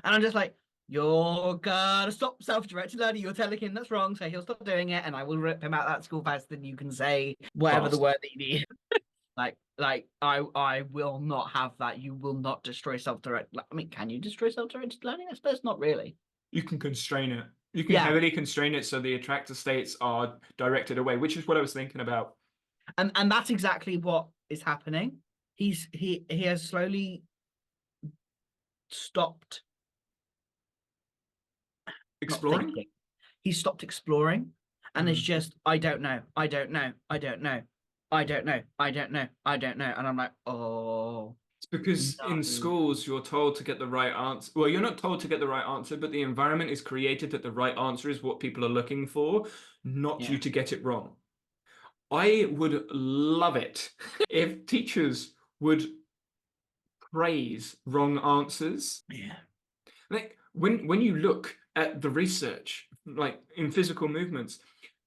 And I'm just like, you're gonna stop self-directed learning. You're telling him that's wrong, so he'll stop doing it, and I will rip him out of that school faster than you can say whatever the Fast. word that you need. I will not have that. You will not destroy self-directed. I mean, can you destroy self-directed learning? I suppose not really. You can constrain it. You can Yeah, heavily constrain it so the attractor states are directed away, which is what I was thinking about. and that's exactly what is happening. He has slowly stopped not Exploring? thinking. He's stopped exploring, and it's Mm. just I don't know, I don't know, I don't know, I don't know, I don't know, I don't know, and I'm like, oh It's because in no, schools you're told to get the right answer. Well, you're not told to get the right answer, but the environment is created that the right answer is what people are looking for, not you yeah, to get it wrong. I would love it if teachers would praise wrong answers. yeah, Like when you look at the research, like in physical movements,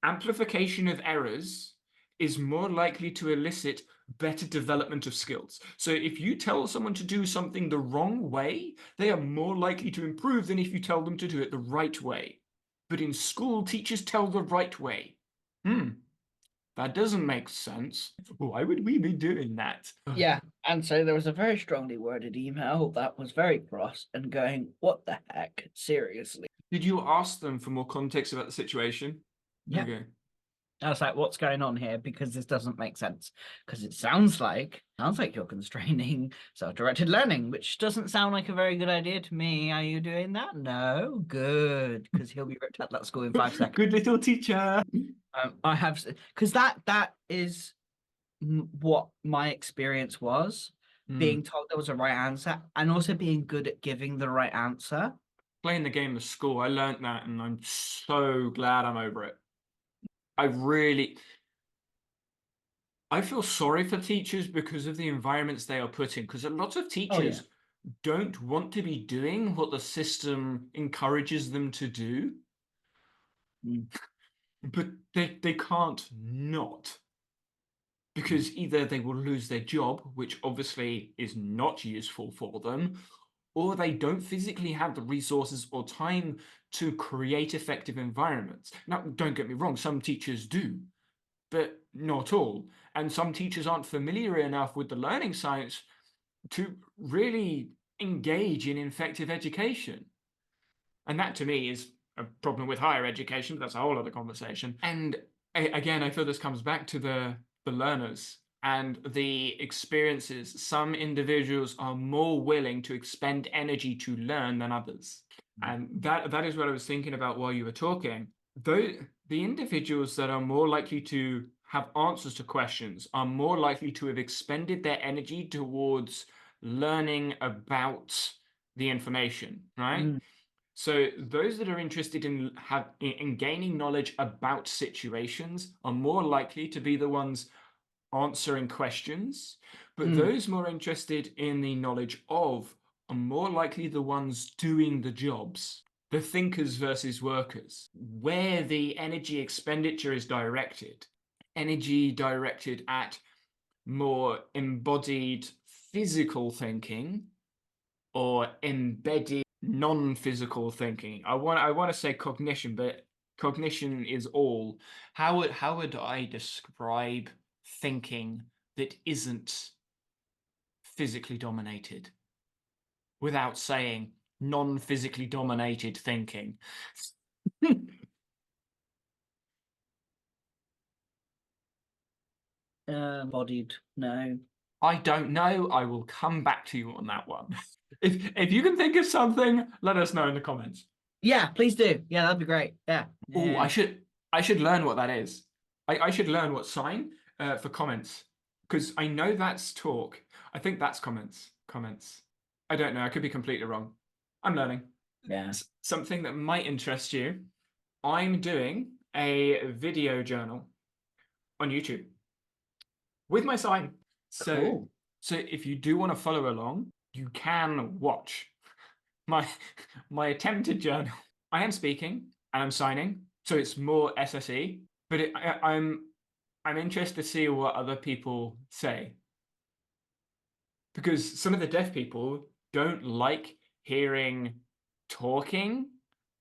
amplification of errors is more likely to elicit better development of skills. So if you tell someone to do something the wrong way, they are more likely to improve than if you tell them to do it the right way. But in school, teachers tell the right way. Hmm, that doesn't make sense. Why would we be doing that? yeah. And so there was a very strongly worded email that was very cross and going, what the heck, seriously? Did you ask them for more context about the situation? Yeah. Okay. I was like, what's going on here? Because this doesn't make sense. Because it sounds like you're constraining self-directed learning, which doesn't sound like a very good idea to me. Are you doing that? No, good, because he'll be ripped out of that school in 5 seconds. Good little teacher. I have because that is what my experience was, Mm. being told there was a right answer and also being good at giving the right answer. Playing the game of school, I learned that, and I'm so glad I'm over it. I really, I feel sorry for teachers because of the environments they are put in. Because a lot of Oh yeah. teachers don't want to be doing what the system encourages them to do, Mm. but they can't not. Because either they will lose their job, which obviously is not useful for them, or they don't physically have the resources or time to create effective environments. Now, don't get me wrong, some teachers do, but not all. And some teachers aren't familiar enough with the learning science to really engage in effective education. And that to me is a problem with higher education, but that's a whole other conversation. And again, I feel this comes back to the learners and the experiences. Some individuals are more willing to expend energy to learn than others. And that is what I was thinking about while you were talking. Though the individuals that are more likely to have answers to questions are more likely to have expended their energy towards learning about the information, right? Mm. So those that are interested in gaining knowledge about situations are more likely to be the ones answering questions, but Mm. those more interested in the knowledge of are more likely the ones doing the jobs. The thinkers versus workers, where the energy expenditure is directed, energy directed at more embodied physical thinking or embedded non-physical thinking. I want to say cognition, but cognition is all. How would I describe thinking that isn't physically dominated without saying non-physically dominated thinking? Bodied, no. I don't know. I will come back to you on that one. If you can think of something, let us know in the comments. Yeah, please do. Yeah, that'd be great. Yeah. Oh, I Yeah. should I should learn what that is. I should learn what sign for comments because I know that's talk. I think that's comments. Comments. I don't know. I could be completely wrong. I'm learning. Yeah. Something that might interest you. I'm doing a video journal on YouTube with my sign. So Cool. so if you do want to follow along, you can watch my my attempted journal. I am speaking and I'm signing, so it's more SSE, but I'm I'm interested to see what other people say, because some of the deaf people don't like hearing talking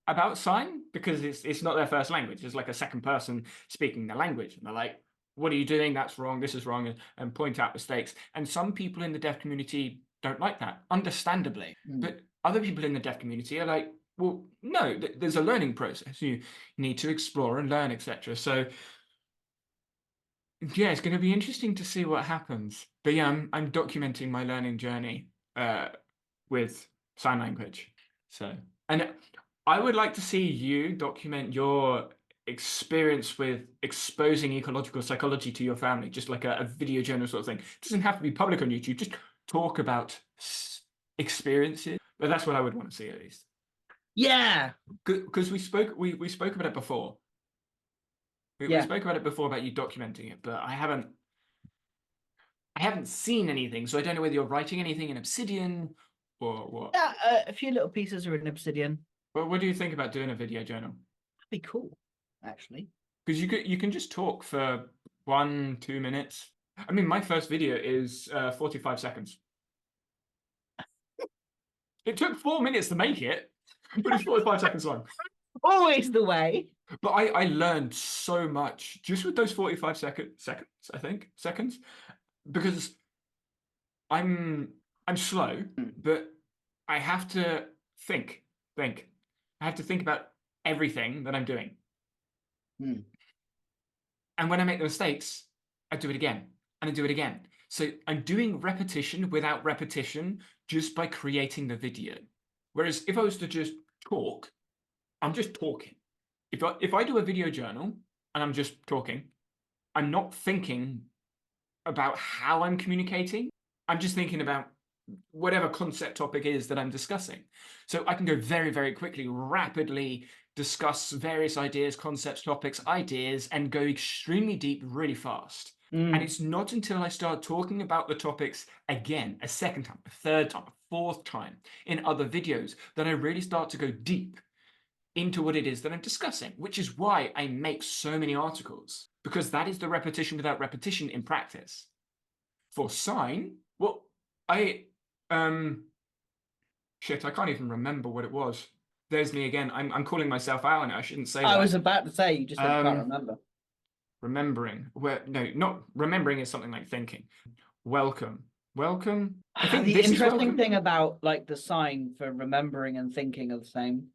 about sign because it's not their first language. It's like a second person speaking the language, and they're like, "What are you doing? That's wrong. This is wrong," and point out mistakes. And some people in the deaf community don't like that, understandably. But other people in the deaf community are like, "Well, no, there's a learning process. You need to explore and learn, etc." So yeah, it's going to be interesting to see what happens. But yeah, I'm documenting my learning journey with sign language. So, and I would like to see you document your experience with exposing ecological psychology to your family, just like a video journal sort of thing. It doesn't have to be public on YouTube. Just talk about experiences. But that's what I would want to see at least. Yeah. Because we spoke about it before. We spoke about it before about you documenting it, but I haven't seen anything, so I don't know whether you're writing anything in Obsidian or what. Yeah, a few little pieces are in Obsidian. Well, what do you think about doing a video journal? That'd be cool, actually. Because you can just talk for 1-2 minutes. I mean, my first video is 45 seconds. It took 4 minutes to make it, but it's 45 seconds long. Always the way. But I learned so much just with those 45 seconds, I think, seconds, because I'm slow, but I have to think. I have to think about everything that I'm doing. And when I make the mistakes, I do it again and I do it again. So I'm doing repetition without repetition just by creating the video. Whereas if I was to just talk, I'm just talking. If I do a video journal and I'm just talking, I'm not thinking about how I'm communicating. I'm just thinking about whatever concept topic is that I'm discussing. So I can go very, very quickly, rapidly discuss various ideas, concepts, topics, ideas, and go extremely deep really fast. And it's not until I start talking about the topics again, a second time, a third time, a fourth time in other videos that I really start to go deep into what it is that I'm discussing, which is why I make so many articles, because that is the repetition without repetition in practice. For sign, well, shit, I can't even remember what it was. There's me again. I'm calling myself out, and I shouldn't say that. I was about to say, you just said you can't remember. Remembering. No, not remembering is something like thinking. Welcome. I think The this is interesting welcome. thing about like the sign for remembering and thinking are the same.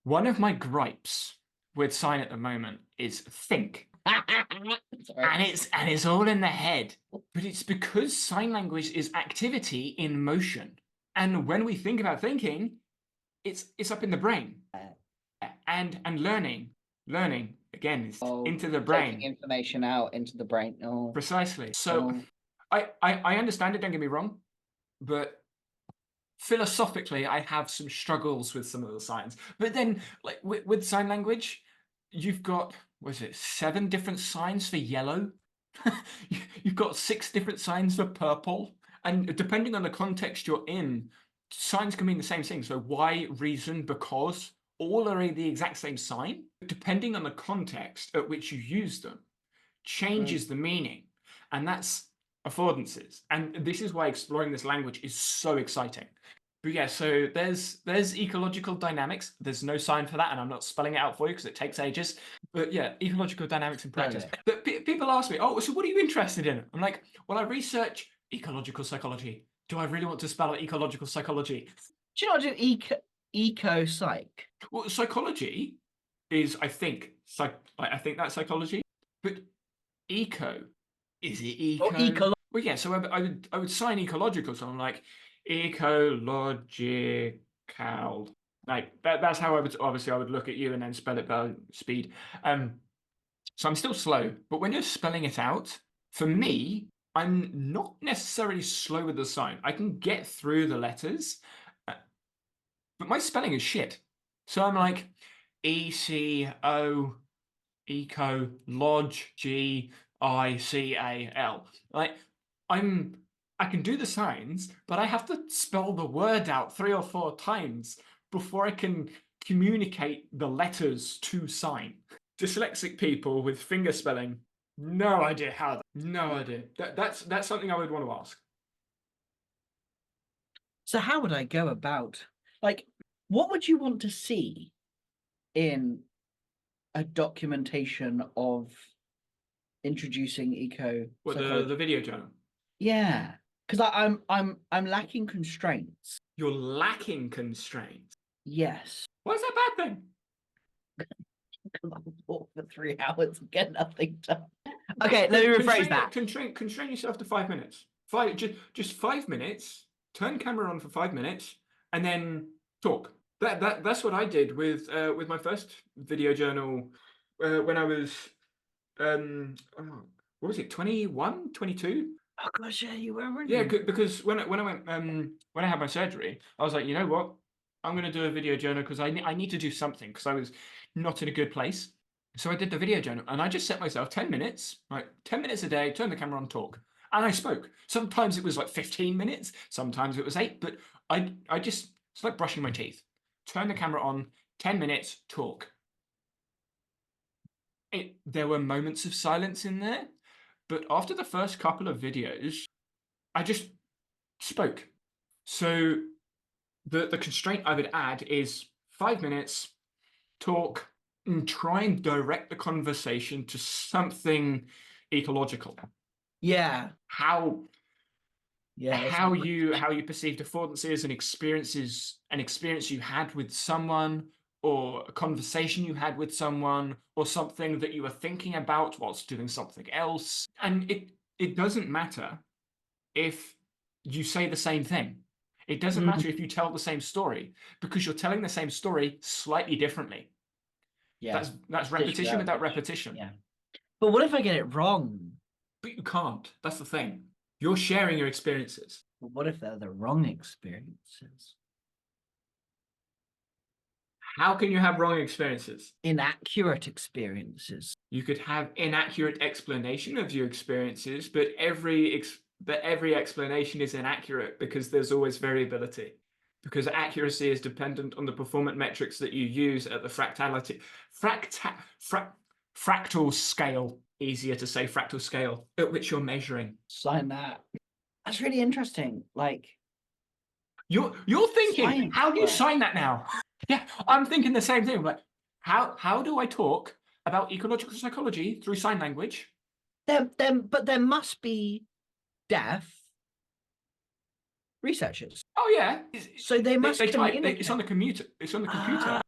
One of my gripes with sign at the moment is think. And it's all in the head. But it's because sign language is activity in motion. And when we think about thinking, it's up in the brain. And learning again is into the brain. Taking information out into the brain. Oh. Precisely. So I understand it, don't get me wrong, but philosophically I have some struggles with some of the signs. But then like with sign language, you've got, what is it, 7 different signs for yellow? You've got 6 different signs for purple. And depending on the context you're in, signs can mean the same thing. So why, reason, because, all are the exact same sign. Depending on the context at which you use them, changes the meaning. And that's affordances. And this is why exploring this language is so exciting. But yeah, so there's ecological dynamics. There's no sign for that, and I'm not spelling it out for you because it takes ages. But yeah, ecological dynamics in practice. But people ask me, oh, so what are you interested in? I'm like, well, I research ecological psychology. Do I really want to spell out ecological psychology? Do you not do eco-psych? Well, psychology is, I think that's psychology. But eco, is it eco? Or well, yeah. So I would sign ecological. So I'm like ecological. Like that's how I would look at you and then spell it by speed. So I'm still slow, but when you're spelling it out, for me, I'm not necessarily slow with the sign. I can get through the letters, but my spelling is shit. So I'm like ECO, eco, lodge, GICAL. Like I can do the signs, but I have to spell the word out 3 or 4 times before I can communicate the letters to sign. Dyslexic people with finger spelling No idea how. No idea. That's something I would want to ask. So how would I go about, like, what would you want to see in a documentation of introducing eco What psychology? the video journal? Yeah, because I'm lacking constraints. You're lacking constraints. Yes, Why is that a bad thing? because I'll talk for 3 hours and get nothing done. Okay, let me rephrase that. Constrain yourself to 5 minutes. Just 5 minutes. Turn camera on for 5 minutes, and then talk. That's what I did with my first video journal when I was what was it, 21, 22? Oh gosh, yeah, you were, weren't Yeah, you? because when I went when I had my surgery, I was like, you know what, I'm gonna do a video journal because I need to do something because I was not in a good place. So I did the video journal and I just set myself 10 minutes, right? 10 minutes a day, turn the camera on, talk. And I spoke. Sometimes it was like 15 minutes, sometimes it was 8, but I just, it's like brushing my teeth. Turn the camera on, 10 minutes, talk. There were moments of silence in there, but after the first couple of videos, I just spoke. So the constraint I would add is 5 minutes, talk, and try and direct the conversation to something ecological. Yeah, How yeah, that's a how good you how you perceived affordances and experiences, an experience you had with someone, or a conversation you had with someone, or something that you were thinking about whilst doing something else. And it doesn't matter if you say the same thing. It doesn't question. matter if you tell the same story, because you're telling the same story slightly differently. Yeah, That's dish repetition without without dish. repetition. Yeah, but what if I get it wrong? But you can't. That's the thing. You're sharing your experiences. What if they're the wrong experiences? How can you have wrong experiences? Inaccurate experiences. You could have inaccurate explanation of your experiences, but every explanation is inaccurate because there's always variability. Because accuracy is dependent on the performance metrics that you use at the fractal scale. Easier to say fractal scale at which you're measuring. Sign that. That's really interesting. Like You're thinking, science how do you work. sign that now? Yeah, I'm thinking the same thing. Like, how do I talk about ecological psychology through sign language? But there must be deaf researchers. Oh yeah, So they must they type. It's on communicate. the computer. It's on the computer. Ah,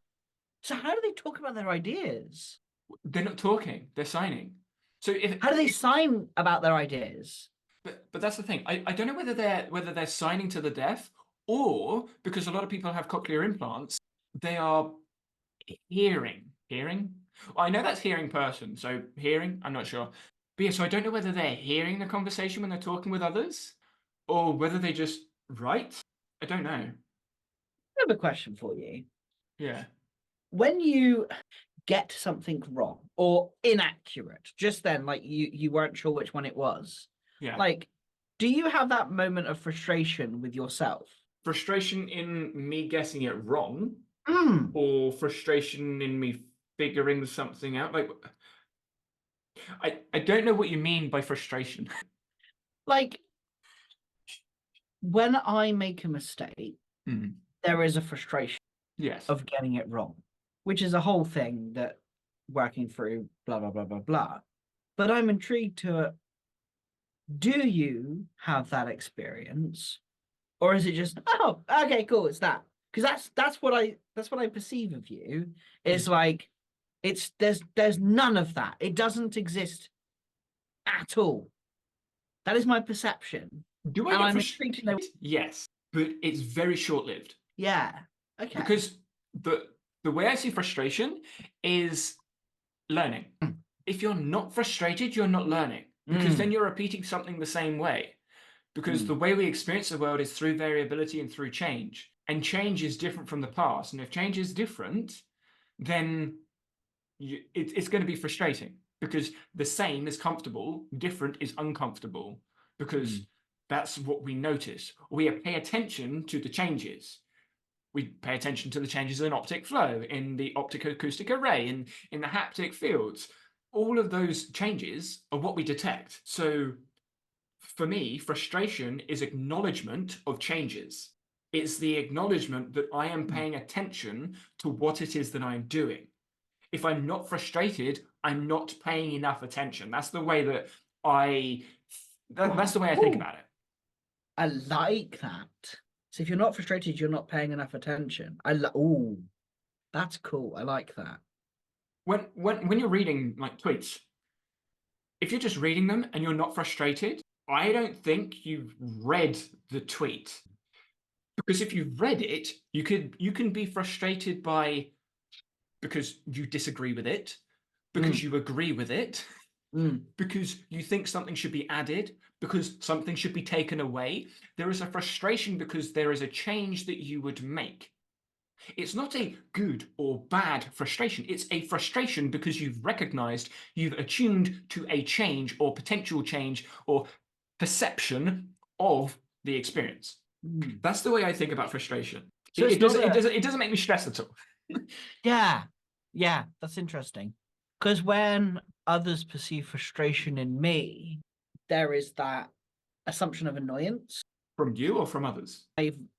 so how do they talk about their ideas? They're not talking. They're signing. So How do they sign about their ideas? but that's the thing. I don't know whether they're signing to the deaf, or because a lot of people have cochlear implants, they are hearing. Hearing? Well, I know that's hearing person, so hearing, I'm not sure. But yeah, so I don't know whether they're hearing the conversation when they're talking with others, or whether they just write. I don't know. I have a question for you. Yeah. When you get something wrong or inaccurate, just then, like you weren't sure which one it was, Yeah. like, do you have that moment of frustration with yourself? Frustration in me getting it wrong, Mm. or frustration in me figuring something out. Like, I don't know what you mean by frustration. Like when I make a mistake, Hmm. there is a frustration Yes. of getting it wrong, which is a whole thing that working through blah blah blah blah blah. But I'm intrigued to, do you have that experience? Or is it just, oh, okay, cool, it's that? Because that's what I perceive of you. It's Hmm. like there's none of that. It doesn't exist at all. That is my perception. Do I And get I'm intrigued to know. frustrated? Yes, but it's very short-lived. Yeah. Okay. Because the way I see frustration is learning. If you're not frustrated, you're not learning, because then Mm, you're repeating something the same way. Because mm, the way we experience the world is through variability and through change. And change is different from the past. And if change is different, then it's going to be frustrating, because the same is comfortable, different is uncomfortable, because mm, that's what we notice. We pay attention to the changes. We pay attention to the changes in optic flow, in the optic acoustic array, in the haptic fields. all of those changes are what we detect. So for me, frustration is acknowledgement of changes. It's the acknowledgement that I am paying attention to what it is that I'm doing. If I'm not frustrated, I'm not paying enough attention. That's the way that that's the way I think Ooh, about it. I like that. So if you're not frustrated, you're not paying enough attention. Ooh, that's cool. I like that. When you're reading like tweets, if you're just reading them and you're not frustrated, I don't think you've read the tweet. Because if you've read it, you can be frustrated by because you disagree with it, because Mm, you agree with it, mm, because you think something should be added, because something should be taken away. There is a frustration because there is a change that you would make. It's not a good or bad frustration. It's a frustration because you've recognized, you've attuned to a change or potential change or perception of the experience. mm. That's the way I think about frustration. So it's not a It doesn't make me stressed at all. yeah, yeah, that's interesting. Because when others perceive frustration in me, there is that assumption of annoyance. From you or from others?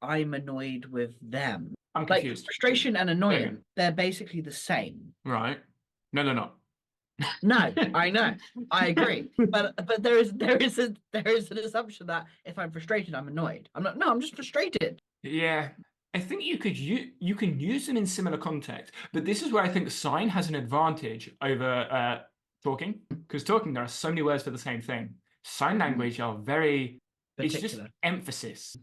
I'm annoyed with them. I'm Like confused. frustration and There you annoyance, they're basically the same. go. Right. No, they're not. No, I know. I agree. But there is an assumption that if I'm frustrated, I'm annoyed. I'm not, no, I'm just frustrated. Yeah. I think you can use them in similar context, but this is where I think sign has an advantage over talking. Because talking, there are so many words for the same thing. Sign language are very, it's just Particular. emphasis.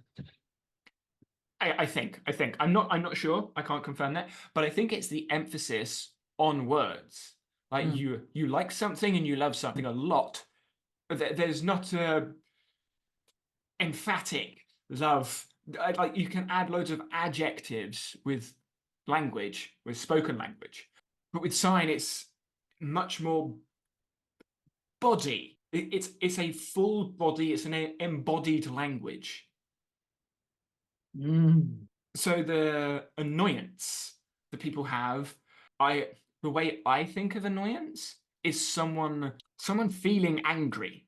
I think I'm not sure. I can't confirm that, but I think it's the emphasis on words. Like Mm, you like something and you love something a lot. There's not a emphatic love. Like you can add loads of adjectives with language, with spoken language, but with sign, it's much more body. It's a full body. It's an embodied language. mm, So the annoyance that people have, I the way I think of annoyance is someone feeling angry.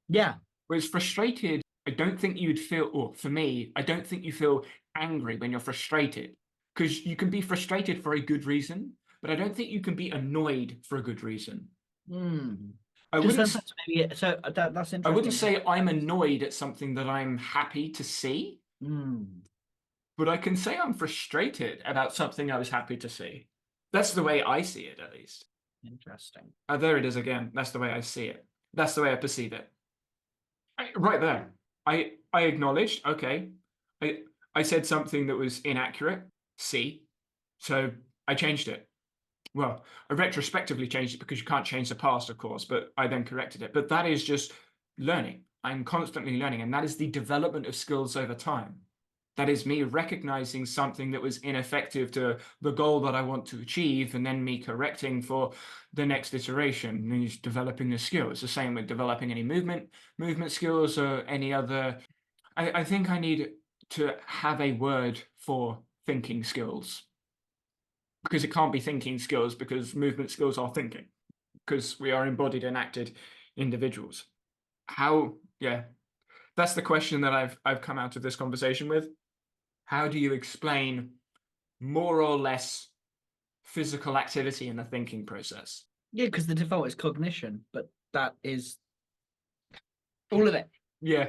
yeah. Whereas frustrated, I don't think you'd feel, or for me, I don't think you feel angry when you're frustrated. Because you can be frustrated for a good reason, but I don't think you can be annoyed for a good reason. Mm. I So wouldn't sometimes maybe that's I wouldn't interesting. say I'm annoyed at something that I'm happy to see, Mm, but I can say I'm frustrated about something I was happy to see. That's the way I see it, at least. interesting. There it is again. That's the way I see it. That's the way I perceive it. Right there. I acknowledged. Okay, I I said something that was inaccurate. See, so I changed it. Well, I retrospectively changed it because you can't change the past, of course, but I then corrected it. But that is just learning. I'm constantly learning, and that is the development of skills over time. That is me recognizing something that was ineffective to the goal that I want to achieve, and then me correcting for the next iteration and just developing the skill. It's the same with developing any movement skills or any other. I think I need to have a word for thinking skills because it can't be thinking skills because movement skills are thinking because we are embodied and acted individuals. How, yeah, that's the question that I've come out of this conversation with. How do you explain more or less physical activity in the thinking process? Yeah, because the default is cognition, but that is all of it. Yeah,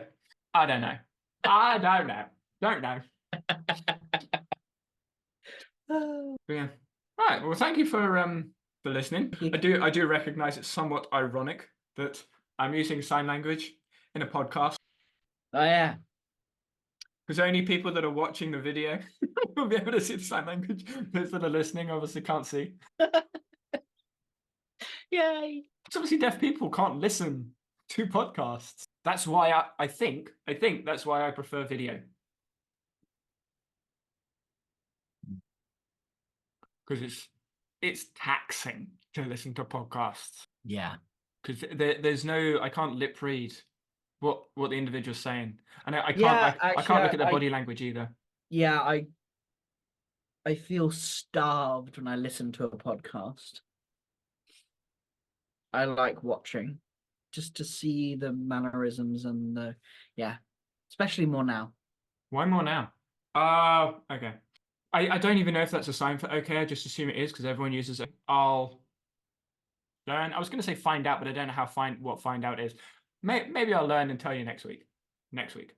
I don't know. I don't know. Don't know. But yeah. Right. Well, thank you for listening. Thank you. I do recognize it's somewhat ironic that I'm using sign language in a podcast Oh yeah. because only people that are watching the video will be able to see the sign language. Those that are listening obviously can't see. Yay. It's obviously deaf people can't listen to podcasts. That's why I think that's why I prefer video. Because it's taxing to listen to podcasts. Yeah. Because there's no I can't lip read what the individual's saying. And Yeah, I actually can't look at their I body language either. yeah, I feel starved when I listen to a podcast. I like watching, just to see the mannerisms and the especially more now. Why more now? Okay. I don't even know if that's a sign for okay. I just assume it is because everyone uses it. I'll learn. I was going to say find out, but I don't know how what find out is. Maybe I'll learn and tell you next week. Next week.